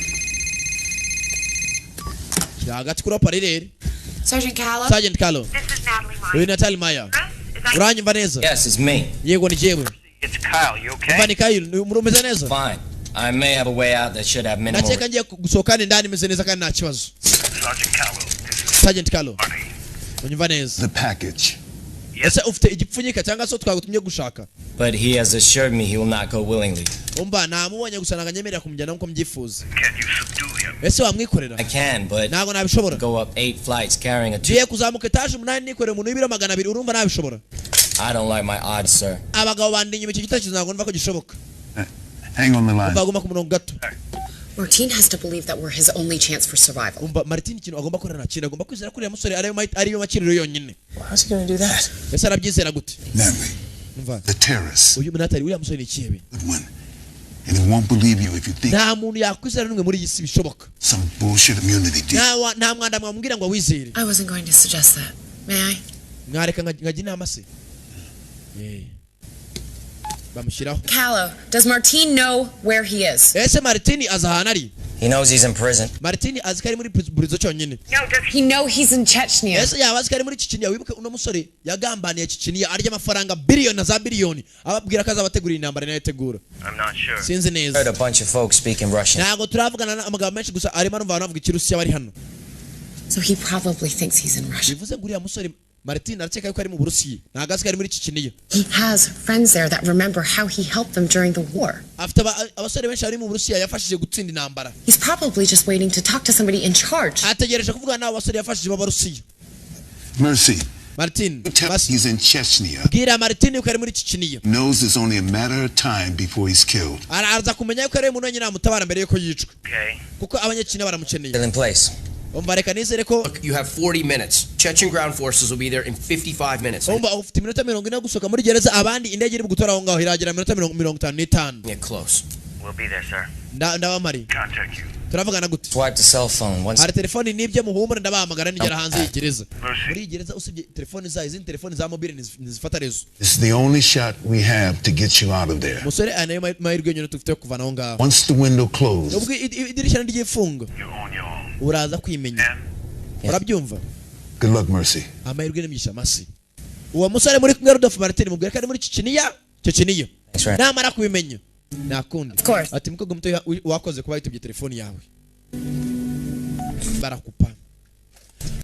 Yagati kura parirere. Sergeant Callow. Sergeant Callow. This is Natalie Meyer. Wewe Natalie Meyer. Uranyumva neza? Yes, it's me. Yego ni jewe. It's Kyle, you okay? Mvani Kyle, umeze neza? Fine. I may have a way out that should have minimal. Nacheka ngiye gusokana ndani meze neza kandi nta kibazo. Sergeant Callow. Sergeant Callow. Unyumva neza? The package. Ese ufite igipfunyika cyangwa so twagutumye gushaka? But he has assured me he will not go willingly. Umba namubonye gusa naganyemerera kumujyana nko mbyifuza. Can you subdue him? Ese wamwikorera? I can, but ntago nabishobora. Go up 8 flights carrying a Biye kuzamuka etaje 8 nikorera umuntu w'ibiro 200 urumva nabishobora? I don't like my odds, sir. Abagabo bandinye mu gitakizo ntago numva ko gishoboka. Hang on the line. Baguma ku murongo gato. Martin has to believe that we're his only chance for survival. Martin kintu agomba korana kintu agomba kwizera kuri musore ariyo makiriro yonyine. How's he going to do that? Ese arabyizera gute? Natalie. The terrorist. Uyu Natalie uriya musore ni kibe. And he won't believe you if you think nta muntu yakwizera numwe muri yisi bishoboka. Some bullshit immunity deal. Nta mwanda mwambwira ngo wizere. I wasn't going to suggest that. May I? Mwareka ngajya inama se. Callow, does Martin know where he is? Ese Martin azahanari. He knows he's in prison. Martin azikari muri prison cyonyine. No, does he know he's in Chechnya? Ese yaba azikari muri Chechnya wibuke uno musore yagambaniye Chechnya arya amafaranga billion za billion ababwira kaza bategura intambara nayo tegura. I'm not sure. Sinzi neza. Heard a bunch of folks speaking Russian. Nago turavugana amagambo menshi gusa arimo numva banavuga ikirusiya bari hano. So he probably thinks he's in Russia. Bivuze nguriya musore Martin arakeka yuko ari mu Burusiya. Ntago azikari muri Chechnya. He has friends there that remember how he helped them during the war. After abasore benshi ari mu Burusiya yafashije gutsinda intambara. He's probably just waiting to talk to somebody in charge. Ategereje kuvugana n'abo basore yafashije b'Abarusiya. Mercy. Martin. He's in Chechnya. Bwira Martin yuko ari muri Chechnya. Knows it's only a matter of time before he's killed. Araza kumenya yuko ari umuntu wenyine amutabara mbere yuko yicwa. Okay. Kuko abanyakina baramukeneye. Still in place. umva reka nizere ko you have 40 minutes. Chechen ground forces will be there in 55 minutes. umva ufite iminota 40 gusohoka muri gereza abandi indege iri gutora aho ngaho iragera iminota 55. Get close. We'll be there, sir. Ndabamari Contact you. turavugana gute Swipe the cell phone. Once hari telefoni nibyo muhumure ndabahamagara nigera hanze y'igereza muri gereza usibye telefoni za izindi telefoni za mobile nizifata rezo. This is the only shot we have to get you out of there. musore anayo mahirwe nyine tufite kuvana aho ngaho. Once the window closes, ubwo idirishya ndigifunga uraza kwimenya urabyumva. Good luck, Mercy. amahirwe n'imigisha masi. uwo musore muri kumwe Rudolph Martin mubwira kandi muri Chechnya namara kubimenya nakundi ati mukobwa muto wakoze kuba yitubye telefoni yawe barakupa.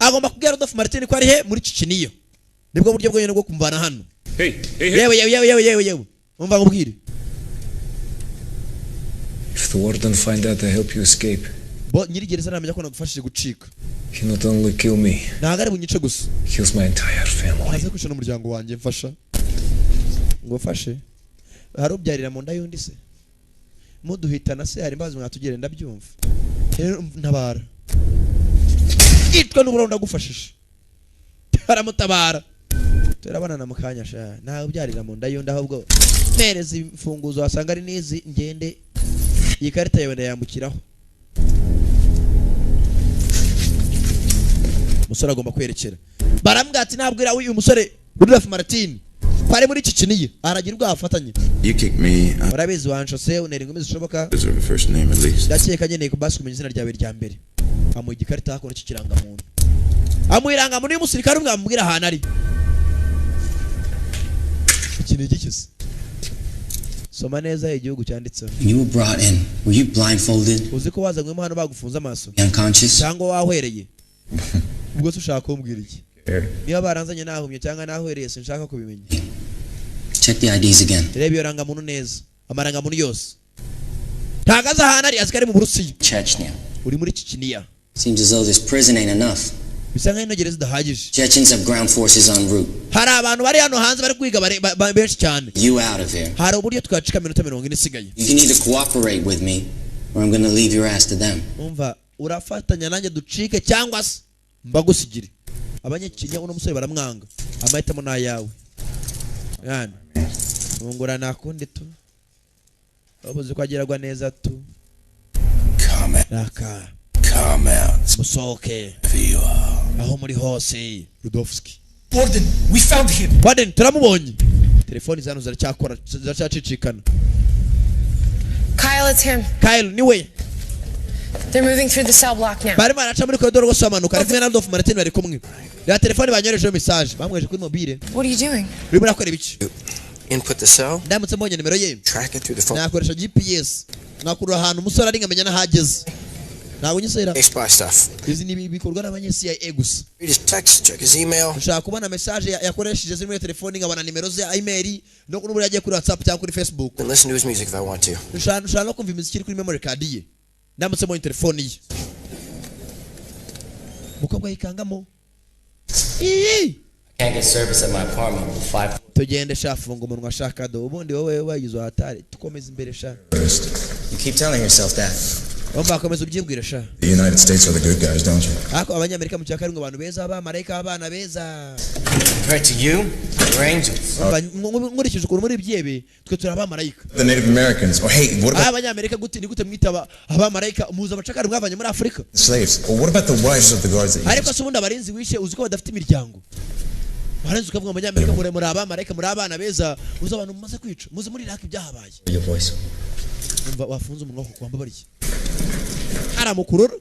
agomba kubwira Rudolph Martin ko ari he muri Chechnya nibwo buryo bwo bwo kumvana hano. yewe umva ngubwire. If the warden find out I help you escape, bo nyiri gereza namenya ko nagufashije gucika. he not only kill me, ntago ari bunyice gusa kills my entire family. aze kwisha n'umuryango wanjye mfasha ngo fashe hari ubyarira mu nda yundi se muduhitana se hari imbazi mwatugere ndabyumva rero ntabara itwa n'uburo ndagufashije aramutabara turabana na mukanya sha nawe ubyarira mu nda yundi ahubwo mereza imfunguzo wasanga ari nizi ngende iyi karita yawe ndayambukiraho. musore agomba kwerekera barambwira ati nabwira uyu musore Rudolph Martin pare muri Chechnya aragira ubwo afatanye. You kick me. urabizi wanshose unera ingumi zishoboka Deserve a first name at least. ndakeka ngeneye ko basi kumenya izina ryawe rya mbere amuha igikarita hakora kikiranga muntu amuiranga muri umusirikare umwe amubwira ahantu ari ikintu gikize. soma neza igihugu cyanditseho. You were brought in. Were you blindfolded? uzi ko wazanywe hano bagufunze amaso Unconscious? cyangwa wahwereye ubwo se ushaka kumbwira iki niba baranzanye nahumye cyangwa nahwereye sinshaka kubimenya. Check the IDs again. reba iyo rangamuntu neza amarangamuntu yose ntagaze ahantu ari azikari mu Burusiya. Chechnya. uri muri Chechnya. Seems as though this prison ain't enough. bisa nkaho ino gereza idahagije. Chechens have ground forces en route. hari abantu bari hano hanze bari kwiga benshi cyane. You out of here. hari uburyo twacika minota 40 isigaye. You can either cooperate with me or I'm gonna leave your ass to them. umva urafatanya nanjye ducike cyangwa se mbagusigire. Abanyakenya uno musore baramwanga amahitamo nayawe yani ungura nakundi tu abuze kwageragwa neza tu. Come out. musoke aho muri hose Rudolfski. Warden, we found him. Warden turamubonye. telefoni zano ziracyakora ziracyacicikana. Kyle, it's him. Kyle niwe. They're moving through the cell block now. bari maraca muri koridoro rwose amanuka ari kumwe na Rudolph Martin bari kumwe. ya telefoni banyorejeho message bamweje kuri mobile. What are you doing? urimo nakora ibiki? Input the cell. ndamutse mbonye nimero ye Track it through the phone. nakoresha GPS nakurura ahantu umusore ari ngamenya n'ahageze. ntabwo nyisera Spy stuff. izi ni bikorwa n'abanye CIA gusa. Read his text, check his email. ushaka kubona message yakoresheje ziri muri telefoni ngabana nimero ze email no kunubura yagiye kuri WhatsApp cyangwa kuri Facebook. And listen to his music if I want to. ushaka no kumva imiziki iri kuri memory card ye ndamutse mbonye telefoni ye mukobwa yikangamo. Can't get service at my apartment. 5. tugende shafunga umunwa shaka do ubundi wowe wagize hatari tukomeza imbere sha. You keep telling yourself that. Omba komeza ubyibwira sha. The United States are the good guys, don't you? ako abanyamerika mu cyakari ngo abantu beza abamarayika abana beza. Compared to you, we're angels. nkurikije ukuntu muri byebe twe turi abamarayika. The Native Americans. Or hey, what about abanyamerika gute ni gute mwita abamarayika muza abacakari mwavanye muri Afrika? the slaves? Or what about the wives of the guards that you ariko se ubundi abarinzi wishe uziko badafite imiryango. barenze ukavuga abanyamerika muri abamarayika muri abana beza uza abantu mumaze kwica muze muri Iraq byahabaye. Your voice. umva wafunze umunwa kwamba bariye. aramukurura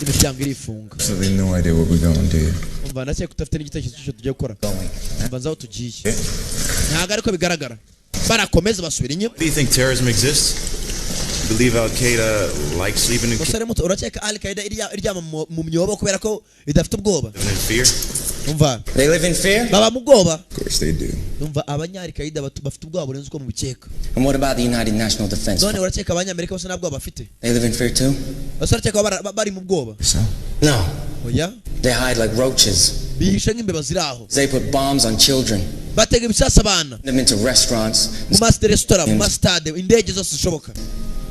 imiryango irifunga. absolutely no idea where we're going, do you? umva ndacye kutafite n'igitekerezo cyo tugiye gukora. umva nzaho tugiye. ntago ariko bigaragara barakomeza basubira inyuma. Do you think terrorism exists? Believe Al Qaeda likes sleeping in musare muto urakeka Al Qaeda iryama mu myobo kubera ko idafite ubwoba. fear? umva They live in fear? baba mu bwoba. Of course they do. umva abanyari Qaeda bafite ubwoba burenze uko mu bikeka. And what about the United National Defense? none urakeka abanyamerika bose nabwo bafite. They live in fear too? urakeka bari mu bwoba. So? No. oya They hide like roaches. bihisha nk'imbeba ziri aho. They put bombs on children. batega ibisasa abana Them into restaurants. mu master restaurant mu mastade indege zose zishoboka.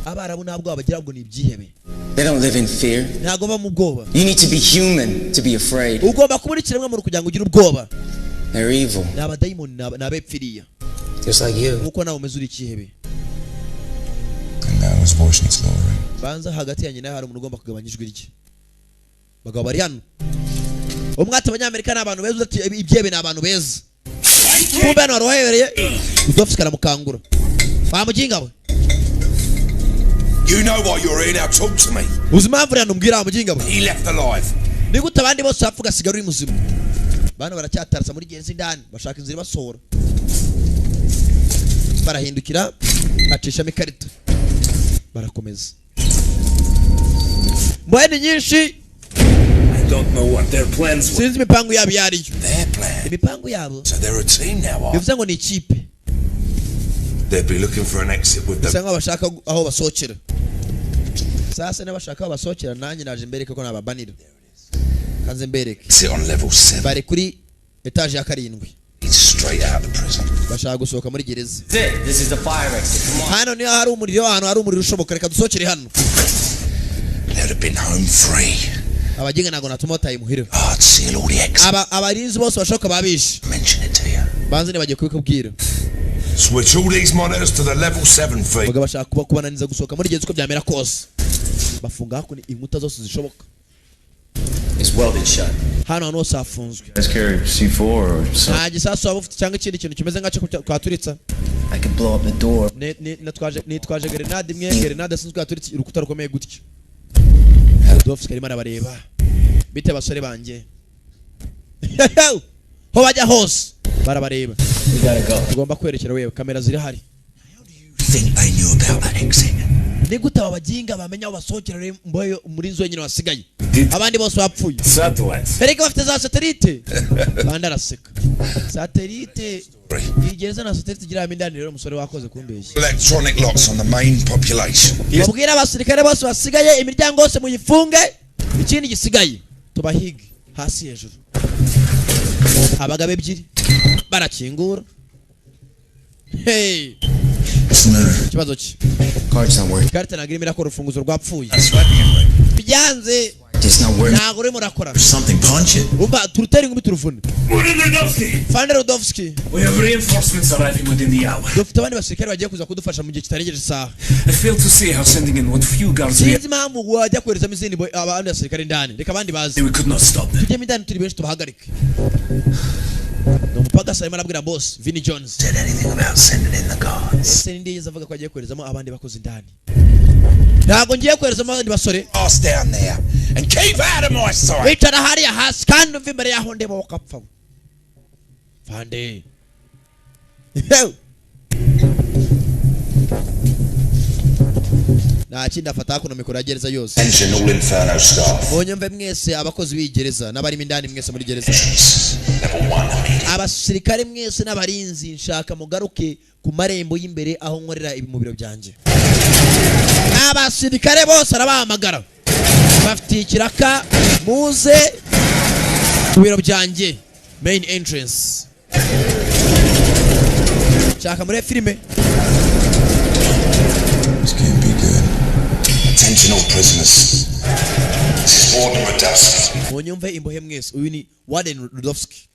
abarabu ntabwo abagira ngo ni ibyihebe. They don't live in fear. Ntago ba mu bwoba. You need to be human to be afraid. Ugomba kumurikira mwe mu kugira ngo ugire ubwoba. They're evil. N'abadayimoni n'abepfiriya. Just like you. Uko nawe umeze uri ikihebe. And now his voice needs lowering. Banza hagati ya nyina hari umuntu ugomba kugabanya ijwi rye. Bagabo bari hano. Umwate abanyamerika n'abantu beza ati ibyebe n'abantu beza. Kumbe hano warohereye. Udofika ramukangura. Bamuginga we. You know why you're here now. Talk to me. Uzima mvura numbwira bamuginga we. He left alive. Nigute abandi bose bapfuga sigara uri muzima. Bana baracyatarasa muri genzi ndani bashaka inzira basohora. Barahindukira acisha mikarita. Barakomeza. Mbone nyinshi. I don't know what their plans were. Sinzi mipango yabo yari. Their plan. Mipango yabo. So they're a team now. Bivuze ngo ni ikipe. They'll be looking for an exit with them. Sanga bashaka aho basohokera. Sasa n'abashaka aho basohokera nanjye naje mbereke ko nababanira. Kanze mbereke. Sit on level 7. Bari kuri etage ya 7. It's straight out of prison. Bashaka gusohoka muri gereza. This is the fire exit. Come on. Hano ni hari umuriro, hano hari umuriro ushoboka, reka dusohokere hano. They'd have been home free. Abagenga nago natuma tayimuhira. I'd seal all the exits. Abarinzi bose bashoka babishe. Mention it to you. Banze ne bagiye kubikubwira. Switch all these monitors to the level 7 feed. Baga bashaka kubananiza gusohoka muri gereza uko byamera kose. Bafunga hako ni inkuta zose zishoboka. It's welded shut. Hano hano safunzwe. Let's carry C4 or something. Nta gisasu waba ufite cyangwa ikindi kintu kimeze nk'acyo kwaturitsa. I could blow up the door. Nitwaje grenade imwe, grenade asinzwe kwaturitsa urukuta rukomeye gutyo. Dofs karimo arabareba. Bite basore banje. Ho bajya hose barabareba. We gotta go. Tugomba kwerekera wewe kamera ziri hari. Think they knew about that exit. Nigute abaginga bamenya basohokera mboyo muri zo nyine wasigaye. Abandi bose bapfuye. Satellites. Erega bafite za satellite. Banda raseka. Satellite. Igereza na satellite gira mindani rero umusore wakoze kumbeshya. Electronic locks on the main population. Babwira abasirikare bose basigaye imiryango yose muyifunge. Ikindi gisigaye tubahige hasi hejuru. Abagabo ebyiri barakingura. Hey. Kibazo ki? Cards not working. Karita nagira irakora urufunguzo rwapfuye. Byanze. It's not working. Ntago urimo urakora. Something punch it. Umva turutera ingumi turuvune. Rudovsky. We have reinforcements arriving within the hour. Dufite abandi basirikare bagiye kuza kudufasha mu gihe kitarengeje isaha. I fail to see how sending in what few guards we have. Sinzi impamvu wajya kohereza izindi abandi basirikare ndani. Reka abandi baze. We could not stop them. Tujye mindani turi benshi tubahagarike. Mpaka sasa arabwira boss Vinnie Jones. Said anything about sending in the guards. Sindi yazavuga ko agiye koherezamo abandi bakozi ndani. Ntago ngiye koherezamo abandi basore. Pass down there and keep out of my sight. Bicara hariya hasi kandi umva imbere yaho ndeba wakapfa. Fande. Na chinda fata kuno mikoro gereza yose. Attention all Inferno staff. Onyumve mwese abakozi b'igereza n'abari mindani mwese muri gereza. Level 1. Abasirikare mwese n'abarinzi nshaka mugaruke ku marembo y'imbere aho nkorera ibi mu biro byanje. Abasirikare bose arabahamagara. Bafite ikiraka muze ku biro byanje. Main entrance. Chaka muri filime. This can't be good. Attention all prisoners. This is Warden Rudovsky. Onyumve imbohe mwese uyu ni Warden Rudovsky.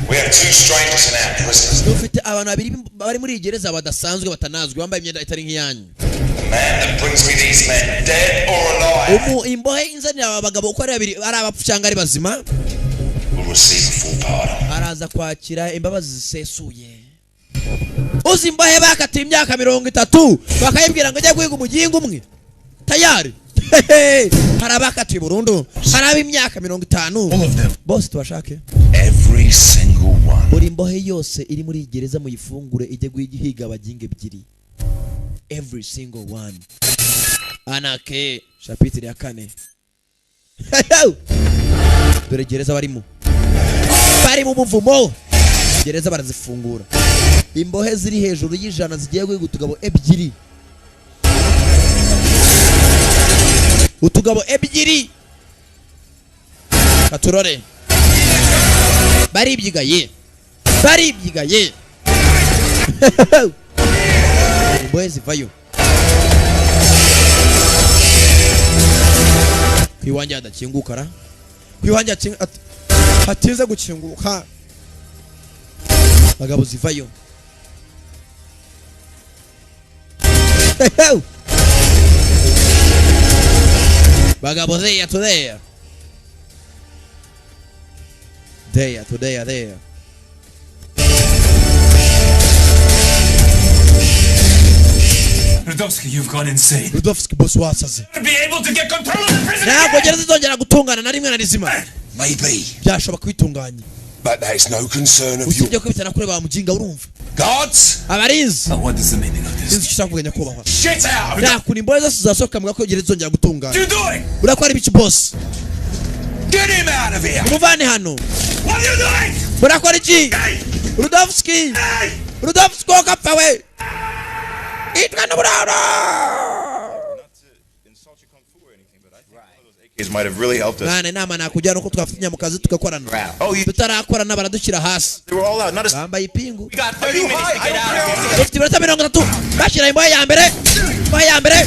We have 2 strangers in our prisons. Dufite abantu babiri bari muri gereza badasanzwe batanazwe bambaye imyenda itari nk'iyanyu. The man that brings me these men, dead or alive, imbohe inzanira abagabo uko ari babiri ari abapfu cyangwa ari bazima. will receive a full pardon. Araza kwakira imbabazi zisesuye. Uzi imbohe bakatiye imyaka 30 bakayibwira ngo ajye guhiga umugingo umwe. Tayari. Hari abakatiye burundu. Hari ab'imyaka 50. Bose tubashake. Every single one. Buri imbohe yose iri muri gereza mu yifungure ijye guhiga abaginga ebyiri. Every single one. Anake chapitre ya 4. Dore gereza barimo. Bari mu muvumo. Gereza barazifungura. Imbohe ziri hejuru y'ijana zigiye guhiga utugabo ebyiri. Utugabo ebyiri. Katurore. Baribyigaye. Baribyigaye. Imbohe zivayo. kwiwanjye hadakinguka ra kwiwanjye hatinze gukinguka bagabo zivayo bagabo there to there there Rudovsky, you've gone insane. Rudovsky boss wasaze. To be able to get control of the prison. Ntabwo gereza izongera gutungana na rimwe na rizima. Maybe. Byashobora kwitunganya. But that's no concern of you. Usibye ko bitana kure ba mujinga urumva. Guards. Abarinzi. What is the meaning of this? Sinzi kishaka kugenya kubaho. Shit out. Nakuni imbohe zose zasohoka mbwa ko gereza izongera gutungana. You doing? Urakora ibiki boss? Get him out of here. Muvane hano. What are you doing? Urakora iki? Rudovsky. Rudovsky okapfa we. Itwa n'uburaro. It might have really helped us. Nane nama nakujyana uko twafinya mu kazi tugakorana. Tutarakorana baradushyira hasi. They were all out. Not a bambaye ipingu. We got 30 minutes to get out. Dufite iminota 30. Bashyira imbohe ya mbere. Imbohe ya mbere.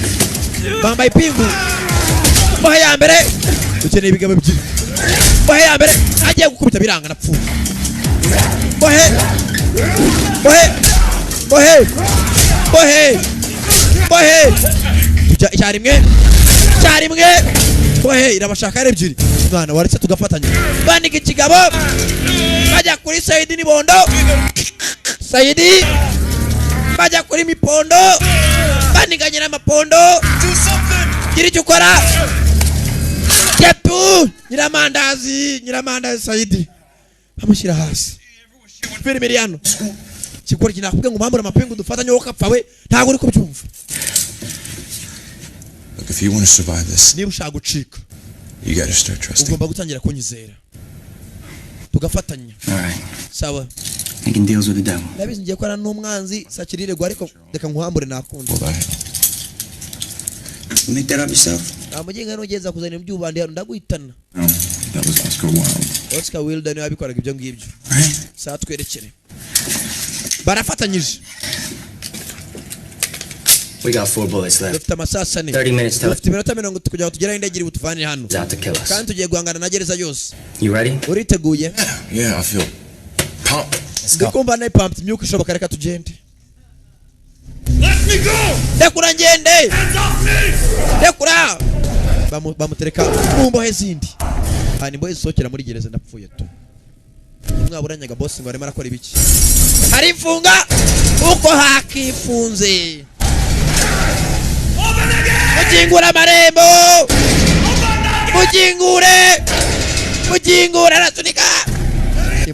Bambaye ipingu. Imbohe ya mbere. Dukeneye ibigabo ebyiri. Imbohe ya mbere. Agiye gukubita biranga napfuye. Imbohe. Imbohe. Imbohe. Imbohe. Imbohe. Icyarimwe. Icyarimwe. Imbohe irabashaka ari ebyiri. Mwana waretse tugafatanya. Bandika ikigabo. Bajya kuri Saidi n'ibondo. Saidi. Bajya kuri mipondo. Bandikanye n'amapondo. Gira icyo ukora. Yepu. Nyiramandazi Saidi. Amushyira hasi. Feri Meriano. Chikora kinakubwe ngumambura amapingu dufatanye wo kapfawe ntago uri kubyumva. Look, if you want to survive this, niba ushaka gucika, you got to start trusting. Ugomba gutangira kunyizera. Tugafatanya. All right. Sawa. Making deals with the devil. Nabizi ngiye kora n'umwanzi sakirire gwa ariko reka nkuhambure nakunda. You make that up yourself? Amuginga nugeza kuzana ibyubandi hano ndaguhitana. No, that was Oscar Wilde. Oscar Wilde niwe abikoraga ibyo ngibyo. Sa twerekere. Barafatanyije. We got 4 bullets left. Dufite amasasa 30 minutes till. Dufite iminota 30 kujya tugera indegiri butuvane hano. Out to kill us. Kandi tugiye guhangana na gereza yose. You ready? Uriteguye? Yeah, I feel pumped. Let's go. Ndikumva na pumped myuka ishoboka reka tugende. Let me go. Dekura ngende. Hands off me. Dekura. Bamutereka mu mbohe zindi. Hani mbohe zisokera muri gereza ndapfuye tu. Mwaburanyaga boss ngo arimo arakora ibiki? Harifunga uko hakifunze. Mujingura amarembo. Mujingure arasunika.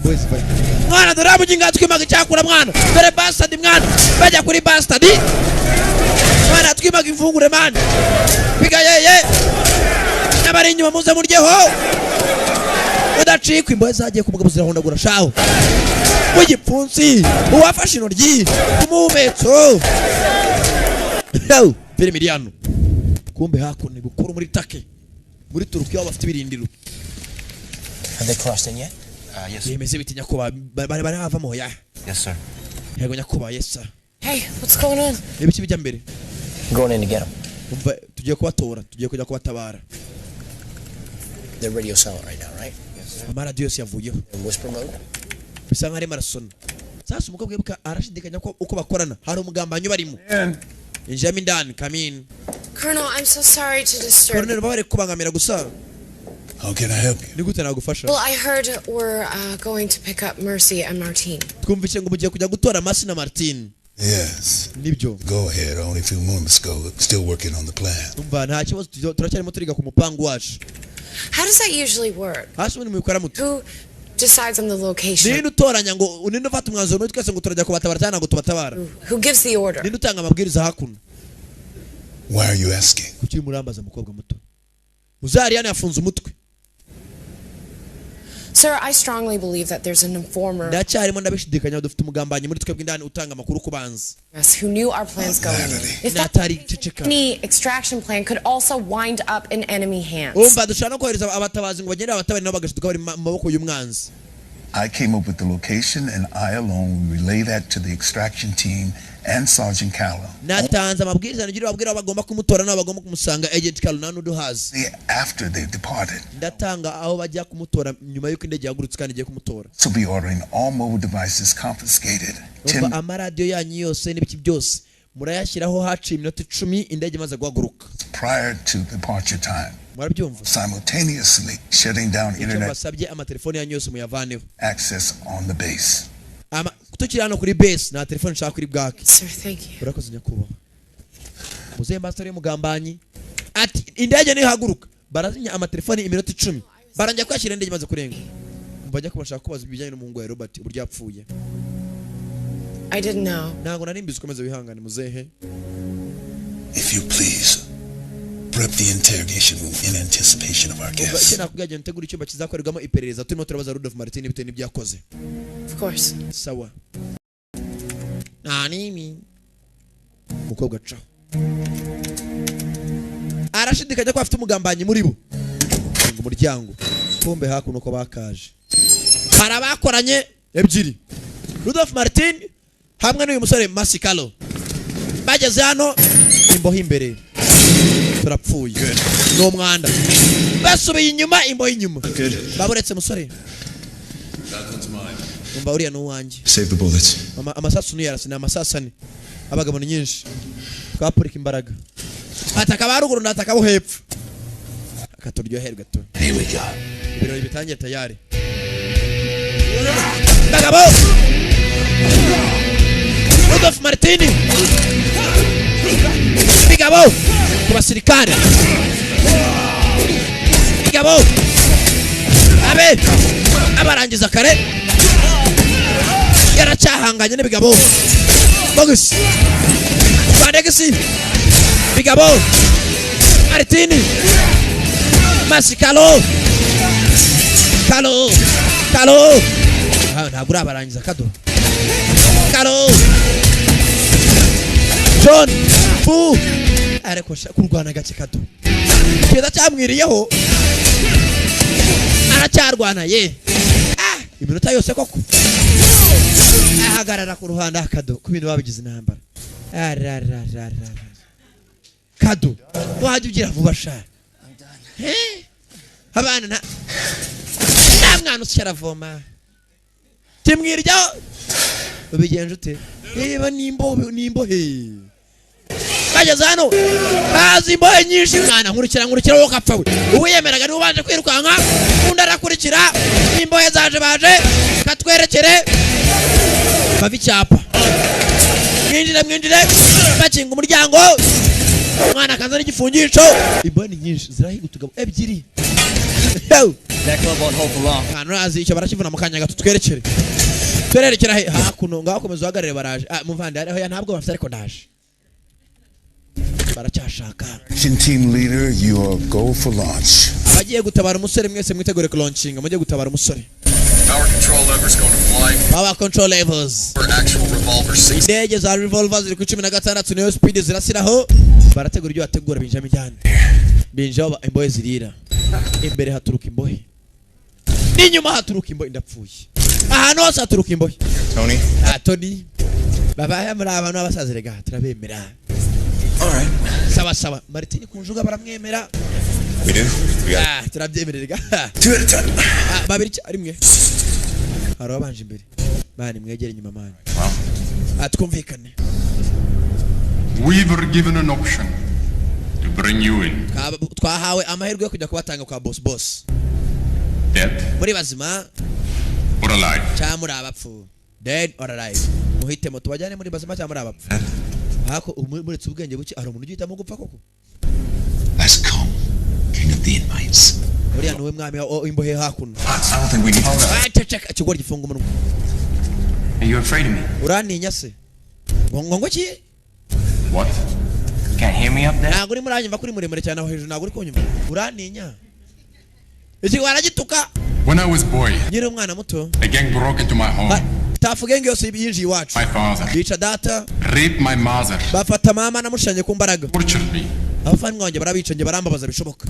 Boys fight. Mwana dora mujinga twimaga icyakura mwana. Dore bastard mwana. Bajya kuri bastard. Mwana twimaga imfungure mwana. Piga yeye. Nabari inyuma muze muryeho. Udacikwa imbohe zagiye kumugabuzira hondagura shaho. Wigipfunsi uwafashe intoryi kumumetso. Yo, Feri Meriano. Kumbe hakuno bukuru muri take. Muri Turukiya bafite ibirindiro. Have they crossed in yet? Yes. Yemeze bitinya ko bari hava moya. Yes, sir. Yego nyakuba yes sir. Hey, what's going on? Ibiki bijya mbere. Going in to get them. Umva tugiye kubatora, tugiye kujya kubatabara. They're radio silent right now, right? Yes sir. Amara Dios yavuyeho. In whisper mode? Bisa nk'ari marasona. Sasa umukobwa bwa arashidikanya ko uko bakorana hari umugambanyo barimo. Injami ndani come in. Colonel, I'm so sorry to disturb. Colonel bari kubangamira gusa. How can I help you? Nigute nagufasha? Well, I heard we're going to pick up Mercy and Martin. Twumvise ngo mugiye kujya gutora Mercy na Martin. Yes. Nibyo. Go ahead. Only a few moments ago. Still working on the plan. Umva nta kibazo turacyarimo turiga ku mupango wacu. How does that usually work? Hasi muri mukora muto. Who decides on the location? Ninde utoranya ngo uninde ufata umwanzuro muri twese ngo turajya kubatabara cyangwa ngo tubatabara? Who gives the order? Ninde utanga amabwiriza hakuno? Why are you asking? Kuki murambaza mukobwa muto? Muzari yana yafunze umutwe. Sir, I strongly believe that there's an informer ndacyarimo ndabishidikanya dufite umugambanyi muri twebwe indani utanga amakuru kubanza. who knew our plans going in. If that any extraction plan could also wind up in enemy hands. Umva dushaka no kohereza abatabazi ngo bagende abatabari nabo bagashiduka bari mu maboko y'umwanzi. I came up with the location, and I alone relay that to the extraction team and Sergeant Callow. Natanze amabwiriza ngira babwira bagomba kumutora n'abagomba kumusanga Agent Callow nanu duhazi. After they departed. Ndatanga aho bajya kumutora nyuma yuko indege yagurutse kandi igiye kumutora. So be ordering all mobile devices confiscated. Amaradio yanyu yose n'ibiki byose murayashyiraho haciye iminota 10 indege maze guhaguruka. Prior to departure time. Murabyumva? Simultaneously shutting down internet. Basabye amatelefone yanyu yose muyavaneho. Access on the base. Tukiri hano kuri base na telefone nshaka kuri bwake. Sir, thank you. Urakoze nyakubaho. Muzehe Master y'umugambanyi ati indege ni haguruka barazinya amatelefone iminota 10 baranja kwashira indege maze kurenga. Mbajya kubashaka kubaza ibijyanye n'umuhungu wa Robert uburyo yapfuye. I didn't know. Ntago nari mbizi komeza wihangane muzehe. If you please, prep the interrogation room in anticipation of our guests. Kina kugaje ntegura icyumba kizakorerwamo iperereza turimo turabaza Rudolph Martin bitewe n'ibyakoze. Of course. Sawa. Nani mukobwa cha. Arashidikanya ko afite umugambanyi muri bo. Ngo umuryango. Pombe hakuno ko bakaje. Karabakoranye ebyiri. Rudolph Martin hamwe n'uyu musore Masikalo. Bageze hano imboho imbere. Turapfuye. No mwanda. Basubiye inyuma imboho inyuma. Baburetse musore. Umba uriya n'uwanjye. Save the bullets. Amasasu n'iyarasi n'amasasane. Abagabo ni nyinshi. Twapurika imbaraga. Ataka baruguru nataka bo hepfo. Akaturyoherwa gato. Here we go. Ibirori bitangiye tayari. Bagabo. Rudolph Martini. Bigabo. Kubasirikare. Bigabo. Abe. Abarangiza kare. Yaracahanganye n'ibigabo. Bogus. Badegisi. Bigabo. Martini. Masikalo. Kalo. Kalo. Ntabwo abarangiza kado. Kalo. John. Fu. Ariko kurwana gace kado. Keza cyamwiriyeho. Aracyarwana ye. Iminota yose koko. Ahagarara ku ruhande akado ku bintu babigize intambara. Kado. Wajye ugira vuba sha. Abana na mwana usharavoma. Timwirya. Ubigenje ute? Niba nimbo he. Bageze hano. Bazi imbohe nyinshi mwana nkurikira wo kapfa we. Ubu yemeraga niba baje kwirukanka undi arakurikira. Imbohe zaje baje katwerekere. Bavi cyapa. Mwinjire bakinga umuryango. Mwana kanza n'igifungisho. Imbohe nyinshi zirahiga utugabo ebyiri. That club won't hold for long. Kanurazi icyo barakivuna mu kanya gato twerekere. Twerekera hakuno ngaho komeza uhagarare baraje. Muvande ariho ya ntabwo bafite ariko ndaje. Baracyashaka. Team leader, you are go for launch. Bagiye gutabara umusore mwese mwitegure ku launching. Mugiye gutabara umusore. Power control levers going to fly. Power control levers. For actual revolver seats. Indege za revolver ziri ku 16 niyo speed zirasiraho. Barategura ibyo bategura binjami cyane. Binjaba imbohe zirira. Imbere haturuka imbohe. N'inyuma haturuka imbohe ndapfuye. Ahantu hose haturuka imbohe. Tony. Tony. Baba muri abantu abasazirega turabemera. All right. Sawa. Martin kunjuga baramwemera. We do. Turabyemererega. 2 at a time. Babiri ari mwe. Haro abanje imbere. Bani mwegere nyuma mani. Twumvikane. We were given an option to bring you in. Twahawe amahirwe yo kujya kubatanga kwa boss. Dead. Muri bazima. Or alive. Cyangwa muri abapfu. Dead or alive. Muhitemo tubajyane muri bazima cyangwa muri abapfu. Hako umuretse ubwenge buki ari umuntu ugihitamo gupfa koko. Let's come, king of the inmates. Uriya niwe mwami imbohe hakuno. I don't think we need to. Kigori gifunga umunwa. Are you afraid of me? Uraninya se. Ngo ki? What? You can't hear me up there? Ntabwo uri muranyumva kuri muremure cyane aho hejuru ntabwo uri kunyumva. Uraninya. Iki waragituka. When I was boy, nyiri umwana muto. a gang broke into my home. Tafugenge yose yinjiye iwacu. My father. Bica data. Raped my mother. Bafata mama namushanye ku mbaraga. Tortured me. Abafani wanjye barabicanye barambabaza bishoboka.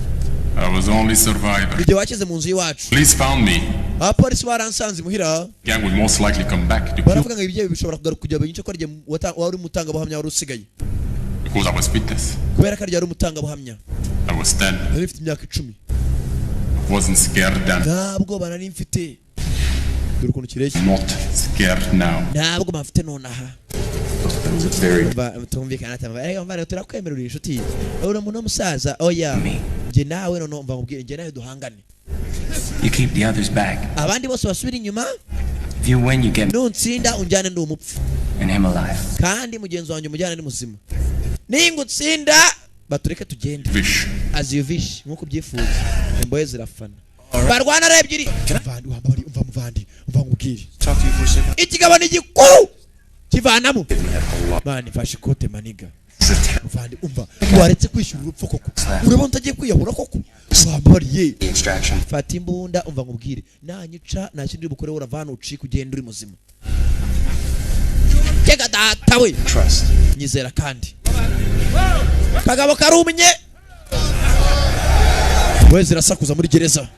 I was only survivor. Igihe wakize mu nzu y'iwacu. Police found me. Abapolisi baransanze muhira. Gang would most likely come back to kill. Baravuga ngo ibyo bishobora kugaruka kujya benshi ko rye wari mutanga buhamya wari usigaye. Because I was witness. Kubera ko ari umutanga buhamya. I was 10. Nari mfite imyaka 10. Wasn't scared then. Ntabwo banari mfite. Dore ukuntu kireshye. Not scared now. Ntabwo mafite nonaha. Tumvikana tamba. Ariko mvana turakwemerera inshuti. Uri umuntu musaza. Oya. Nje nawe none mva mubwire nje nawe duhangane. You keep the others back. Abandi bose basubira inyuma. If you win, you get Nutsinda unjane ndi umupfu. And him alive. Kandi mugenzi wanjye mujyana ndi muzima. Ningutsinda batureke tugende. As you wish nkuko byifuza. Imboye zirafana. Barwana re ebyiri. Mvandi wambari umva muvandi. Umva ngubwire. Ikigabo ni gikuru. Kivanamo. Mani fashe kote maniga. Mvandi umva. Waretse kwishyura urupfu koko. Urabona utagiye kwiyahura koko. Wambariye. Fata imbunda umva ngubwire. Nanyica nakindi bukore uravana uci kugenda uri muzima. Kega data we. Trust. Nyizera kandi. Kagabo karumye. Wezi rasakuza muri gereza.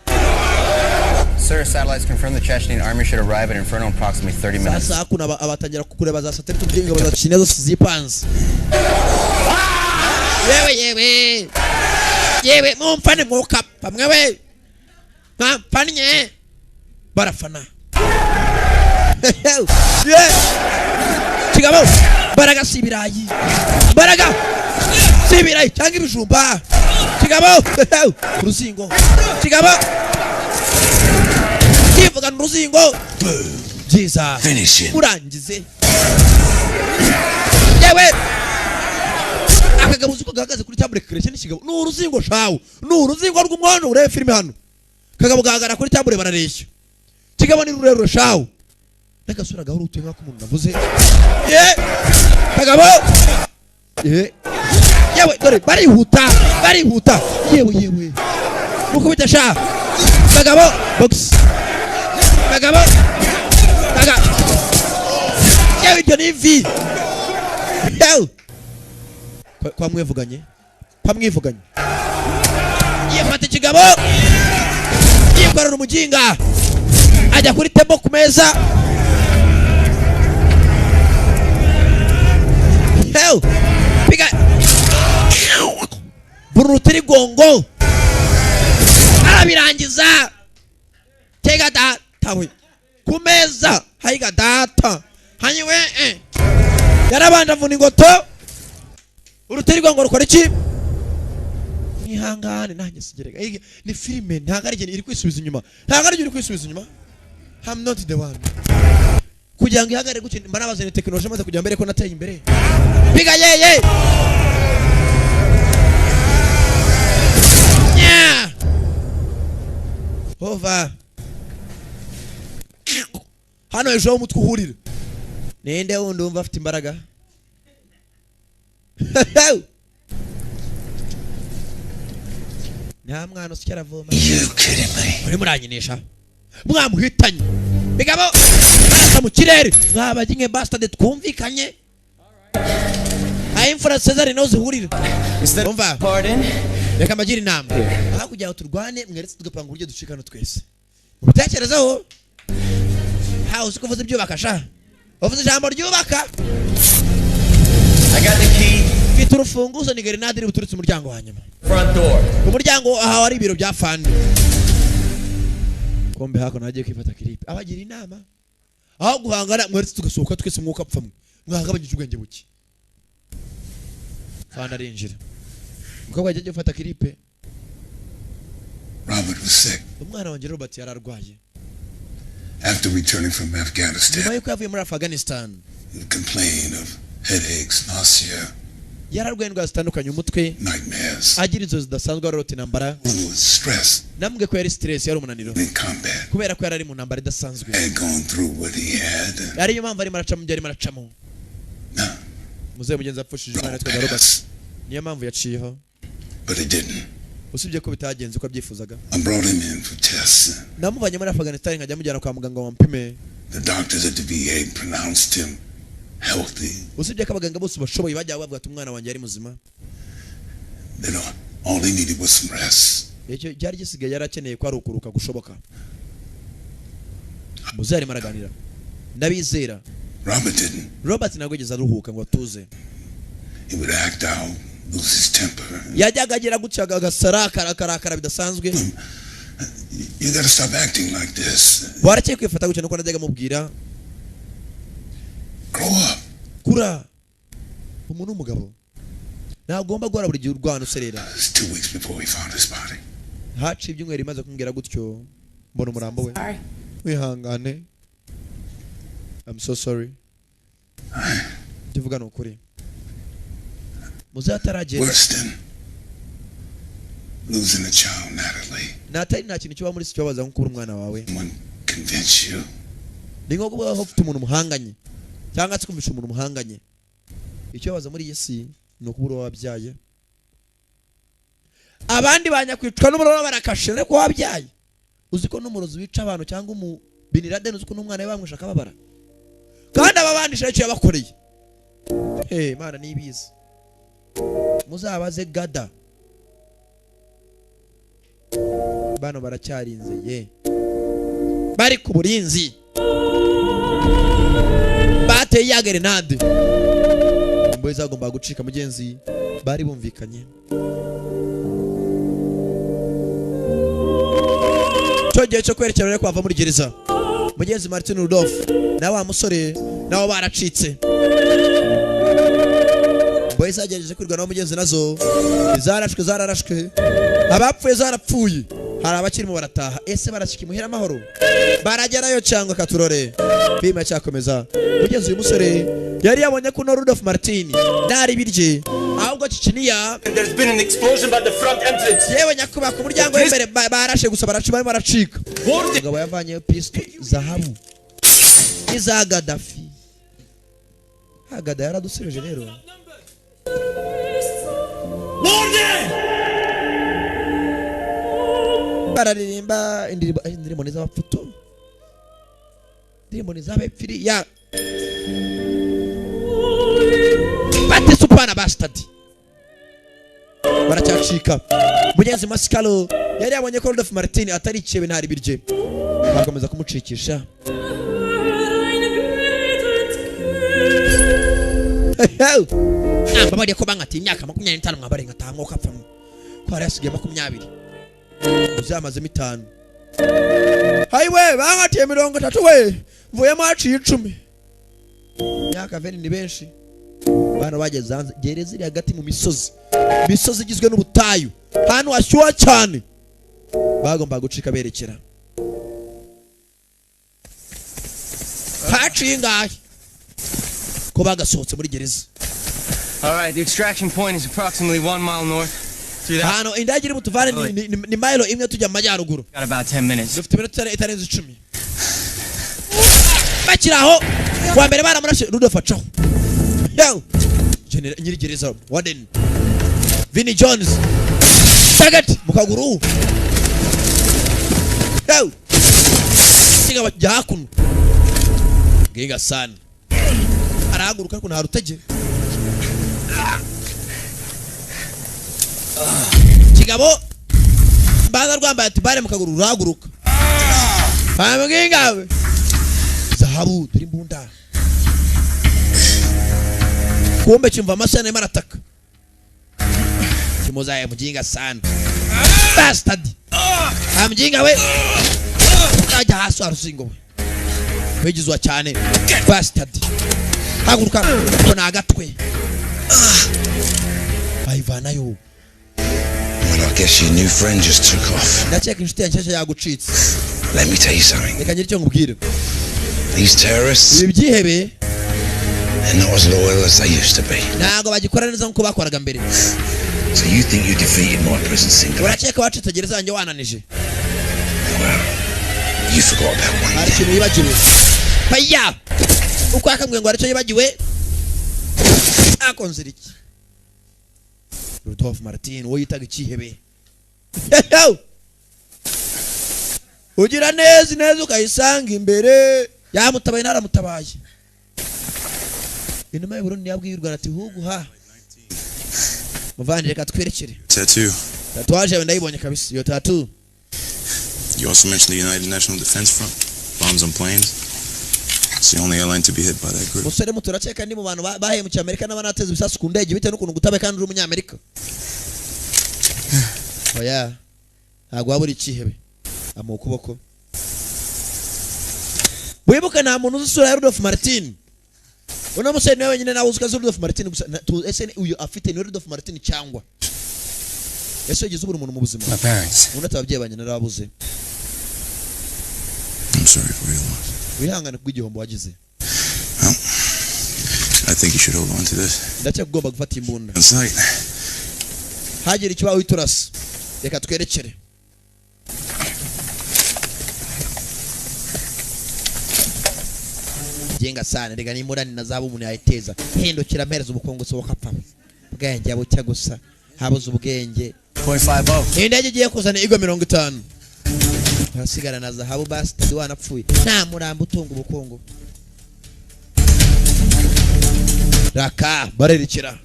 Sir, satellites confirm the Chechnyan army should arrive at Inferno in approximately 30 minutes. Sasa kuna abatangira kukureba za satellite tubyenga bazakine zose zipanze. Yewe mumfane mwoka pamwe we. Panye. Barafana. Kigabo baraga sibirayi. Baraga sibirayi cyangwa ibijumba. Kigabo ruzingo. Kigabo kivuga n'uruzingo. Jiza urangize. Yewe akagabuzi ko gahagaze kuri table creation n'ikigabo n'uruzingo shawo n'uruzingo rw'umwono urebe filime hano. Kagabo gahagara kuri table barareshya. Kigabo ni rurerure shawo. Nagasura gahoro utuye nka kumuntu navuze. Kagabo yewe dore barihuta yewe mukubita sha. Kagabo box. Kagabo yewe ibyo ni vi. Kwa mwevuganye yefata ikigabo yikorera umujinga ajya kuri tebo ku meza. Piga burutiri gongo arabirangiza. Tega data we ku meza hayiga data hanyiwe yarabanje avuna ingoto. Urutiri gongo rukora iki? Nihangane nanjye sigereka. Ni filime ntago ari iri kwisubiza inyuma. I'm not the one. Kugira ngo ihagare gukina mba nabazanye technology maze kujya mbere ko nateye imbere. Piga yeye. Over. Hano ejo umutwe uhurira. Ninde wundi umva afite imbaraga? Nta mwana usikera voma. Uri muranyinisha. Mwamuhitanye. Bigabo barasa mu kirere. Mwabaginge bastard twumvikanye. Imfura Cesar no zihurira. Umva. Pardon? Reka magira inama. Aha kujya turwane mweretse tugapanga uburyo ducikana twese. Ubitekerezaho. Ha usikuvuze byubaka sha. Uvuze ijambo ryubaka. I got the key. Mfite urufunguzo ni grenade ruturutse umuryango wanyuma. Front door. Umuryango aha wari ibiro bya fandi. Kombe hako nagiye kwifata clip. Abagira inama. Aho guhangana mweretse tugasohoka twese mwuka pfamwe. Mwagabanyije ubwenge buki. Fanda arinjira. Mukobwa yagiye gufata clip. Robert was sick. Umwana wanjye Robert yararwaye. After returning from Afghanistan. Nyuma yuko yavuye muri Afghanistan. He complained of headaches, nausea. Yararwaye indwara zitandukanye umutwe. Nightmares. Agira inzozi zidasanzwe arota intambara. Stress. Namwe ko yari stress yari umunaniro. In combat. Kubera ko yari mu ntambara idasanzwe. Had gone through what he had. Ari impamvu ari maracamo byari maracamo. Muze mugenza apfushije umwana twa Robert. Niyo mpamvu yaciyeho. But it didn't. Usibye ko bitagenze uko abyifuzaga. I brought him in for tests. Namuvanye muri Afghanistan nkajya mujyana kwa muganga wampime. The doctors at the VA pronounced him healthy. Usibye ko abaganga bose bashoboye bajya bavuga ati umwana wanjye ari muzima. All he needed was some rest. icyo cyari gisigaye yarakeneye ko arukuruka gushoboka. Muzari maraganira ndabizera Robert ntabwo yigeze aruhuka ngo atuze. He would act out, lose his temper. Yajyaga agira gucaga agasara karakara bidasanzwe. You gotta stop acting like this. Warakeye kwifata gutya nuko najyaga mubwira. Grow up. Kura. Umuntu umugabo. Nagomba guhora buri gihe urwana userera. 2 weeks before we found his body. Haci ibyumweru imaze kumbwira gutyo mbona umurambo we. Wihangane. I'm so sorry. Tuvuga nukuri. Muzataragera. Worse than losing a child, Natalie. Natali nta kintu kiba muri si cyabaza nko kubura umwana wawe. Someone convince you. Ni nko kuba ufite umuntu muhanganye cyangwa se kumvisha umuntu muhanganye. Icyo baza muri yesi no kubura wabyaye. Abandi banyakwicwa n'umuroro barakashira ariko wabyaye. Uziko n'umurozi wica abantu cyangwa binirade uziko n'umwana we bamwisha akababara. Kandi ababandisha icyo yabakoreye. Mana nibizi. Muzabaze gada. Bano baracyarinze ye. Bari ku burinzi. Bateye ya grenade. Mboye zagomba gucika mugenzi bari bumvikanye. Cyogiye cyo kwerekera rero kwava muri gereza. Mugenzi Martin Rudolph na wa musore nawo baracitse. Mboye zagejeje kwirwa na mugenzi nazo zararashwe abapfuye zarapfuye. Hari abakirimo barataha. Ese barashika imuhira amahoro baragerayo cyangwa katurore bima cyakomeza. Mugenzi uyu musore yari yabonye ko Rudolph Martin nari birye ahubwo Chechnya. There's been an explosion by the front entrance. Yewe nyakuba ku muryango w'imbere barashe gusa baracika. Ngabo yavanye pistol zahabu iza Gaddafi. Agada yaradusireje rero. Bararirimba indirimbo z'abapfuto. Indirimbo z'abapfiri ya bate supana bastard. Baracyacika. Mugenzi Masikalo yari yabonye ko Rudolph Martin atari cebe ntari birye. Bakomeza kumucikisha. Bamariye ko bangati imyaka 25 mwabarenga tango kapfa. Ko ari yasigaye 20. Uzamaze 5. Hayiwe bangatiye 30 we. Mvuye maci 10. Myaka 20 ni benshi. Bano bageze hanze gereza iri hagati mu misozi. Misozi igizwe n'ubutayu. Hano hashyuha cyane. Bagomba gucika berekera. Haciye ngahe. Ko bagasohotse muri gereza. All right, the extraction point is approximately 1 mile north. Hano indagiri mutuvane ni mile imwe tujya mu majyaruguru. Got about 10 minutes. Dufite iminota itarenze 10. Bakiraho wa mbere baramurashe Rudolph acaho. Yo. Nyiri gereza Warden Vinnie Jones Target mukaguru. Yo. Singa bajakunu. Genga sana. Arahaguruka ko nta rutege. Kigabo mbaza rwambaye ati bare mukaguru urahaguruka. Bamugengawe. Zahabu turi mbunda. Kumbe chimva masana marataka. Kimozaye mujinga sana. Bastard. Amjinga we. Aja haso arusingo we. Wejizwa cyane. Bastard. Haguruka kona agatwe. Ayivana yo. Well, I guess your new friend just took off. Ndacheka inshuti yanjye yagucitse. Let me tell you something. Reka ngire cyo ngubwire. These terrorists, ibyihebe, they're not as loyal as they used to be. Ntago bagikora neza nko bakoraga mbere. So you think you defeated my prison syndicate? Uracheka wacitse gereza yanjye wananije. Well, you forgot about one thing. Ariko yibagiwe. Paya. Uko akamwe ngo aricyo yibagiwe. Akonzira iki? Rudolph Martin wo yitaga ikihebe. Ugira neza ukayisanga imbere. Yamutabaye naramutabaye. Inuma y'Uburundi yabwirwa ati hugu ha. Muvandire katwerekere. Tattoo. Tatuaje yawe ndayibonye kabisa iyo tattoo. You also mentioned the United National Defense Front. Bombs on planes. It's the only airline to be hit by that group. Musore muturaceka ndi mu bantu bahe mu Amerika n'abanateza ibisasu ku ndege bite n'ukuntu gutabe kandi uri umunyamerika. Oya. Ntabwo wabura ikihebe. Amukuboko. Wibuka nta muntu uzusura Rudolf Martin. Una musore nawe wenyine nawe uzuka Rudolf Martin gusa ese uyu afite ni Rudolf Martin cyangwa. Ese yagize ubura umuntu mu buzima. My parents. Unatabye banye narabuze. I'm sorry for your loss. Wihangane kugihombo wagize. I think you should hold on to this. Ndacyagomba gufata imbunda. Inside. Hagira ikibaho witurasa. Reka twerekere. Jenga sana rega ni murani na zabu umuntu yayiteza. Hindukira mpereza ubukongo so wakapfa. Bwenge abo cyagusa. Habuze ubwenge. 0.50. Indege giye kuzana igwa 50. Hasigara na zahabu basi tadiwana apfuye. Nta murambo utunga ubukongo. Raka barerikira.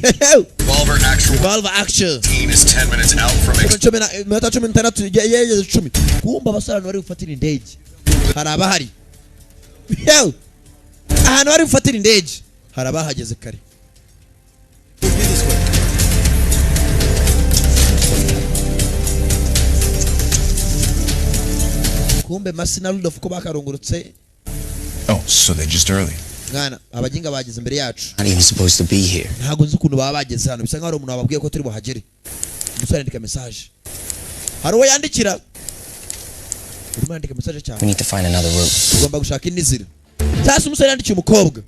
Revolver action. Team is 10 minutes out from kumba basara bari gufatira indege. Harabahari. Ahantu bari gufatira indege. Harabahageze kare. Kumbe Masina Rudolf ko bakarungurutse. Oh, so they're just early. Ngana abajinga bageze imbere yacu. Not even supposed to be here. Ntago nzi ukuntu baba bageze hano bisa nkaho umuntu ababwiye ko turi buhagere. Umusore andika message. Hari uwo yandikira. Urimo andika message cyane. We need to find another route. Tugomba gushaka inizira. Sasa umusore yandikiye umukobwa.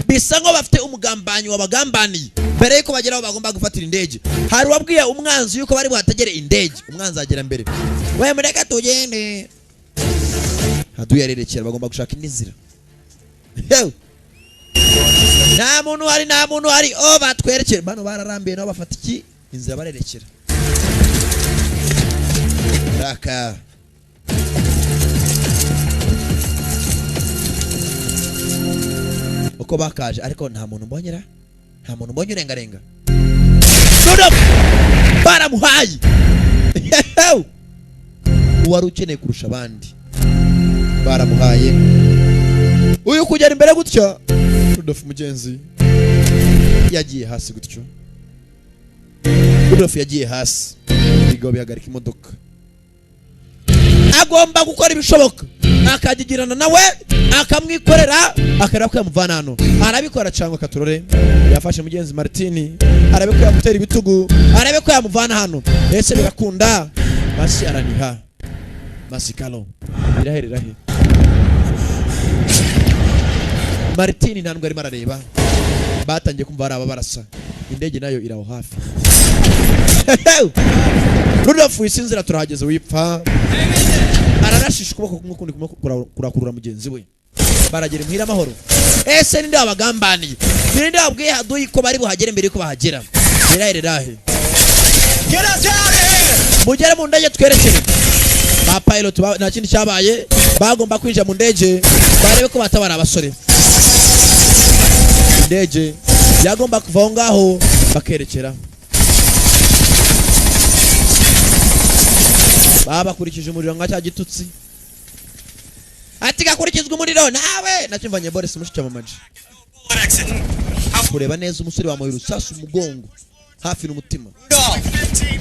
Bisa ngo bafite umugambanyi wabagambaniye. Mbere yuko bageraho bagomba gufatira indege. Hari wabwiye umwanzi yuko bari buhategere indege. Umwanzi agera mbere. We mureka tugende. Hadu yarerekera bagomba gushaka inizira. Nta muntu hari o batwerekera bano bararambiye no bafata iki inzira barerekera. Raka uko bakaje ariko nta muntu mbonyera nta muntu mbonye urengarenga. Dodo baramuhaye. Wari ukeneye kurusha abandi. Baramuhaye. Uyu kugera imbere gutya Rudolf mugenzi yagiye hasi gutyo. Rudolf yagiye hasi. Bigo bihagarika imodoka. Agomba gukora ibishoboka. Akagigirana nawe akamwikorera akareba ko yamuvana hano. Arabikora cyangwa katurore. Yafashe mugenzi Martini. Arabiko yamutera ibitugu. Arabiko yamuvana hano. Ese birakunda. Basi araniha. Masikalo. Biraherera he. Martini ntabwo arimo arareba. Batangiye kumva ari ababarasa. Indege nayo iraho hafi. Rudolf wisinzira turahageze wipfa. Ararashisha ukuboko kumwe kundi kurakurura mugenzi we. Baragera imhira amahoro. Ese ninde wabagambaniye? Ninde wabwiye haduyi ko bari buhagere mbere ko bahagera? Biraherera he. Get us out of here. Mugere mu ndege twerekere. Ba pilot nta kindi cyabaye. Bagomba kwinjira mu ndege. Barebe ko batabara abasore. Indege yagomba kuva ngaho bakerekera. Baba kurikije umuriro nga cya gitutsi. Ati gakurikizwe umuriro nawe nakimvanye Boris mushike mu maji. Kureba neza umusore wa Moyiru sasu umugongo hafi n'umutima.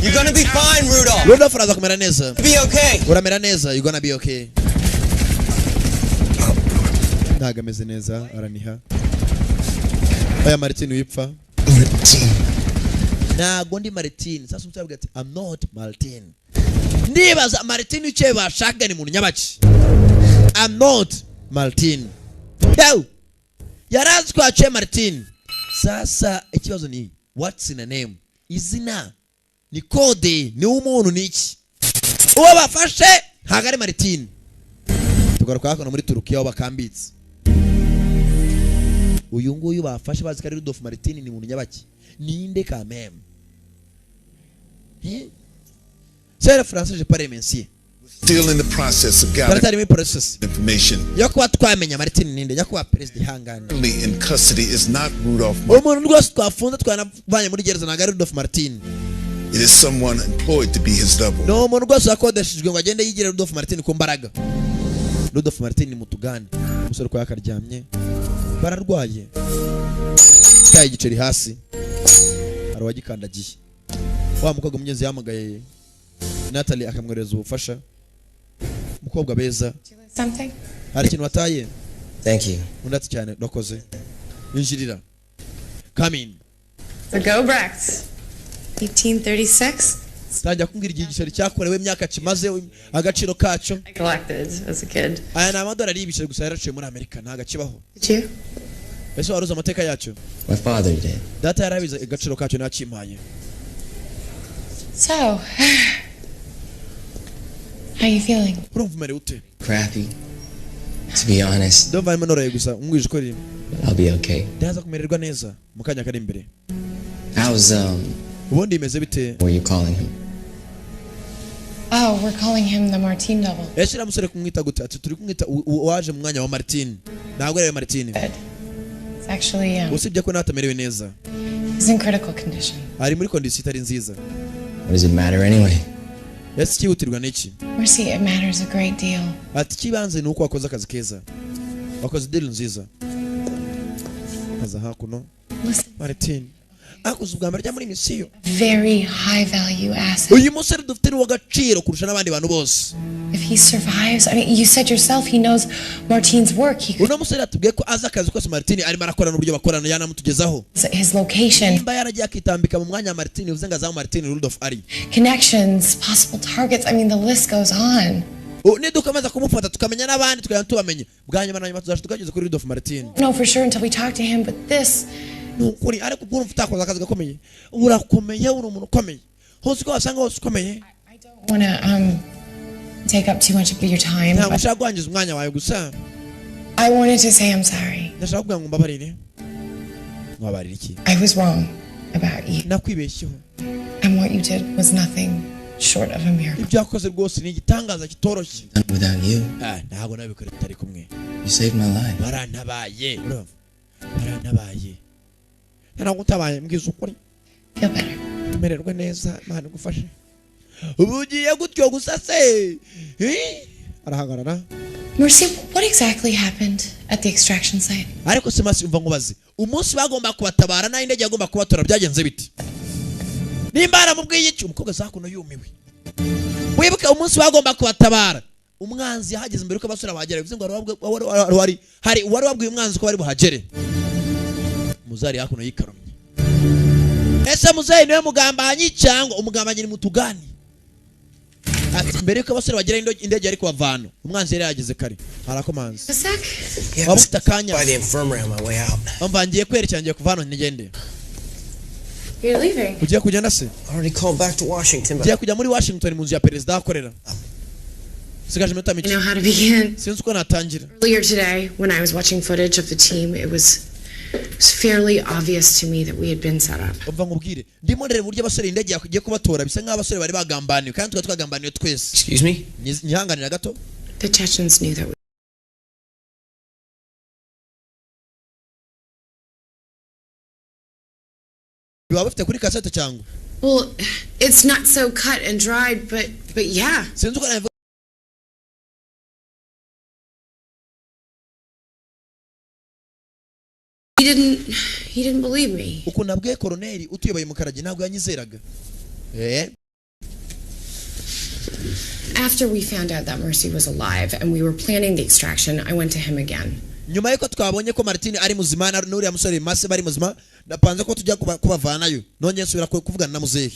You're gonna be fine, Rudolph. Rudolph araza kumera neza. Be okay. Uramera neza, you're gonna be okay. Ntagameze neza araniha. Aya Martin wipfa. Nago ndi Martin. Sasa umusore ati I'm not Martin. Ndibaza Martin ucye bashaka ni muntu nyabaki. I'm not Martin. Yo. Yarazi ko aciye Martin. Sasa ikibazo ni what's in a name? Izina ni code ni umuntu niki? Uwo bafashe hagari Martin. Tugaruka hano muri Turukiya bakambitse. Uyu nguyu bafashe bazi ko ari Rudolf Martin ni muntu nyabaki. Ninde kameme? C'est le français je parle ici. Still in the process of gathering information. Currently in custody is not Rudolph Martin. It is someone employed to be his double. Rudolph Martin mutugani umusore kwa akaryamye bararwaye kaye giceri hasi arawagikandagiye wa mukobwa munyezi yamagaye Natalie akamwereza ubufasha mukobwa beza hari ikintu wataye. Thank you. Undati cyane dokoze injirira come in. The go Brecht 1836. Tajya kumbwira igiceri cyakorewe imyaka kimaze agaciro kaco. I collected as a kid. Aya na amadolari y'ibiceri gusa yaraciye muri Amerika ntaga kibaho. Did you? Ese waruza amateka yacu? My father did. Data yarabiza agaciro kaco nacimpaye. So, how you feeling? Urumva mere ute? Crappy. To be honest. Don't buy manora gusa umwije ko rimwe. I'll be okay. Ndaza kumererwa neza mukanya kari imbere. How's ubundi imeze bite? What are you calling him? Oh, we're calling him the Martin double. Ese ramusore kumwita gute? Ati turi kumwita waje mu mwanya wa Martin. Ntabwo ari Martin. It's actually usibye ko natamerewe neza. He's in critical condition. Ari muri condition itari nziza. What does it matter anyway? Ese kihutirwa n'iki? Mercy, it matters a great deal. Ati kibanze nuko wakoze akazi keza. Wakoze deal nziza. Kaza hakuno. Martin. Akuzubwa mbere muri misiyo. Very high value asset. Uyu musore dufite wagaciro kurusha nabandi bantu bose. If he survives, I mean, you said yourself he knows Martin's work. Uno musore atubwiye ko aza akazi ko Martin arimo arakora n'uburyo bakorana yanamutugezaho. His location. Nimba yaragiye akitambika mu mwanya wa Martin uvuze ngaza Martin Rudolph ari. Connections, possible targets, I mean the list goes on. Nidukomeza kumufata tukamenya n'abandi tukayantubamenye. Bwanyuma na nyuma tuzaje tukageze kuri Rudolph Martin. No for sure until we talk to him, but this nukuri ariko ubwo ufite akazi gakomeye urakomeye uri umuntu ukomeye hose ko wasanga hose ukomeye. I don't want to take up too much of your time. Ntabwo ushaka kwangiza umwanya wawe gusa. I wanted to say I'm sorry. Ndashaka kugira ngo mbabarire. Mwabarira iki? I was wrong about you. Nakwibeshyeho. And what you did was nothing short of a miracle. Ibyo yakoze rwose ni igitangaza kitoroshye. Without you. Ntabwo nabikora tutari kumwe. You saved my life. Barantabaye. Barantabaye. Ntabwo utabaye mbwiza ukuri. Feel better. Mererwa neza Imana igufashe. Ubugiye gutyo gusa se. Arahagarara. Mercy, what exactly happened at the extraction site? Ariko se masi umva ngubaze. Umunsi bagomba kubatabara na indege yagomba kubatora byagenze biti. Nimba aramubwiye iki umukobwa zakuno yumiwe. Wibuke umunsi bagomba kubatabara. Umwanzi yahageze mbere ko abasura bahagera bivuze ngo hari wari wabwiye umwanzi ko bari buhagere. Muzari yakuno yikaromye. Ese muzayi niwe mugambanyi cyangwa umugambanyi ni mutugani? Ati mbere ko abasore bagera indege yari kubavana umwanzi yari yageze kare harakomanze. Wabufite akanya. By the infirmary on my way out. Amvangiye kwerekera ngiye kuvana nigende. You're leaving. Ugiye kujya se? I already called back to Washington. Ugiye kujya muri Washington mu nzu ya perezida akorera. Sigaje minota mike. I know how to begin. Sinzi uko natangira. Earlier today when I was watching footage of the team, it was fairly obvious to me that we had been set up. Umva ngubwire ndimo ndere buryo abasore indege yakugiye kubatora bisa nka abasore bari bagambaniwe kandi twagambaniwe twese. Excuse me? Nyihanganira gato. The Chechens knew that. Biba bafite kuri cassette cyangwa? Well, it's not so cut and dried, but yeah. Sinzi uko navuga. He didn't believe me. Uko nabwiye koroneli utuyoboye mu karagi ntabwo yanyizeraga. After we found out that Mercy was alive and we were planning the extraction, I went to him again. Nyuma yuko twabonye ko Martin ari muzima na n'uriya musore Mase bari muzima napanze ko tujya kubavanayo none nsubira kuvugana na muzehe.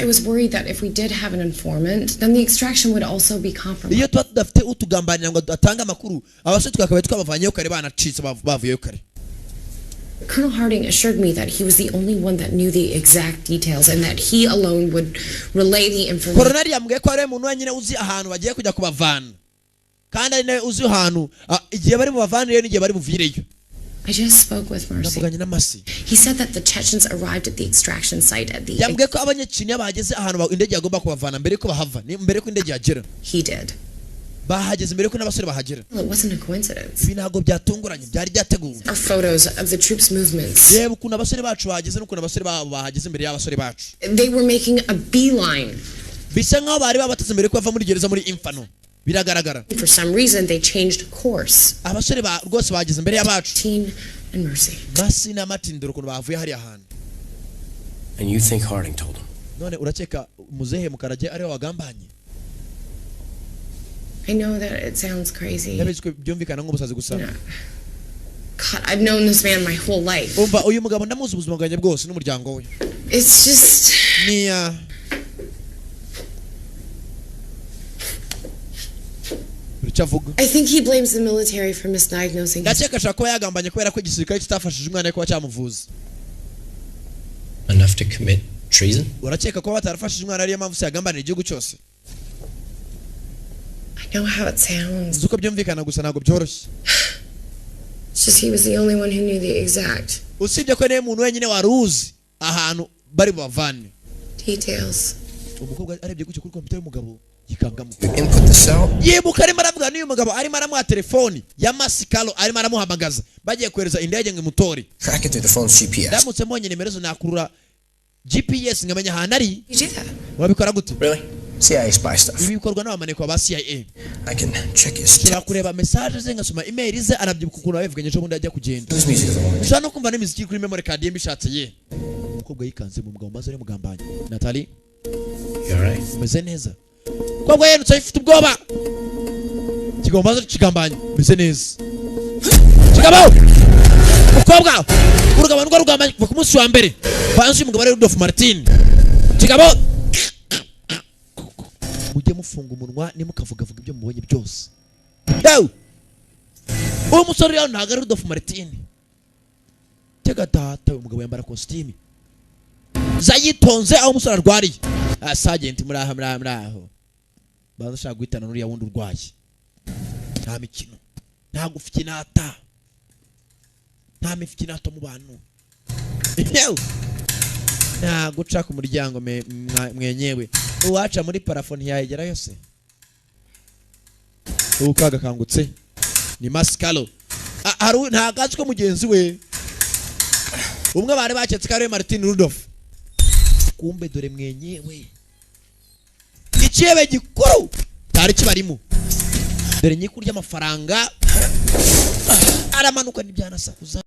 I was worried that if we did have an informant, then the extraction would also be compromised. Iyo tudafite utugambanira ngo atanga amakuru abasore twakabaye twabavanyeyo kare banacitse bavuyeyo kare. Colonel Harding assured me that he was the only one that knew the exact details and that he alone would relay the information. Colonel yambwiye ko ari umuntu wenyine uzi ahantu bagiye kujya kubavana kandi ari nawe uzi ahantu igihe bari bubavanireyo n'igihe bari buvireyo I just spoke with Mercy. He said that the Chechens arrived at the extraction site at the... He did. It wasn't a coincidence. Our photos of the troops' movements. They were making a beeline. For some reason, they changed course. Teen and Mercy. And you think Harding told him? I know that it sounds crazy. No. God, I've known this man my whole life. It's just... I think he blames the military for misdiagnosing him. Enough to commit treason? I know how it sounds. It's just he was the only one who knew the exact details. Input the cell? Track it through the phone's GPS. GPS ngamenya hanari. You do that? Really? CIA spy stuff. Ibi bikorwa n'abamanika ba CIA. I can check his stuff. Kureba message ze ngasoma email ze arabyibuka ukuntu abivuganye cyo bundi ajya kugenda. Ushaka no kumva n'imiziki kuri memory card ye mbishatse ye. Umukobwa yikanze mu mugabo maze ari mugambanye. Natalie. You alright? Meze neza. Kwagwa yenu cyafite ubwoba. Kigomba maze kigambanye. Meze neza. Kigabo. Umukobwa urugabano rw'urugambanye kuva ku munsi wa mbere. Banzi umugabo ari Rudolph Martin. Kigabo. Mujye mufunga umunwa nimukavugavuga ibyo mubonye byose. Yo! Uwo musore yaho ntago ari Rudolph Martin. Tega data umugabo yambara costume. Zayitonze aho umusore arwariye. Sergeant muraho. Baza shaka guhitana n'uriya wundi urwaye. Nta mikino. Nta gufikinata. Nta mifikinata mu bantu. Yo! Nta guca ku muryango mwenyewe. Uwaca muri parafoni yayigera yose. Ukaga kangutse. Ni Maskalo. Haru nta gazi ko mugenzi we. Umwe bari bacetse kare Martin Rudolph. Kumbe dore mwenyewe. Ikiebe gikuru. Tari kibarimo. Dore nyikurya amafaranga. Aramanuka n'ibyana sakuza.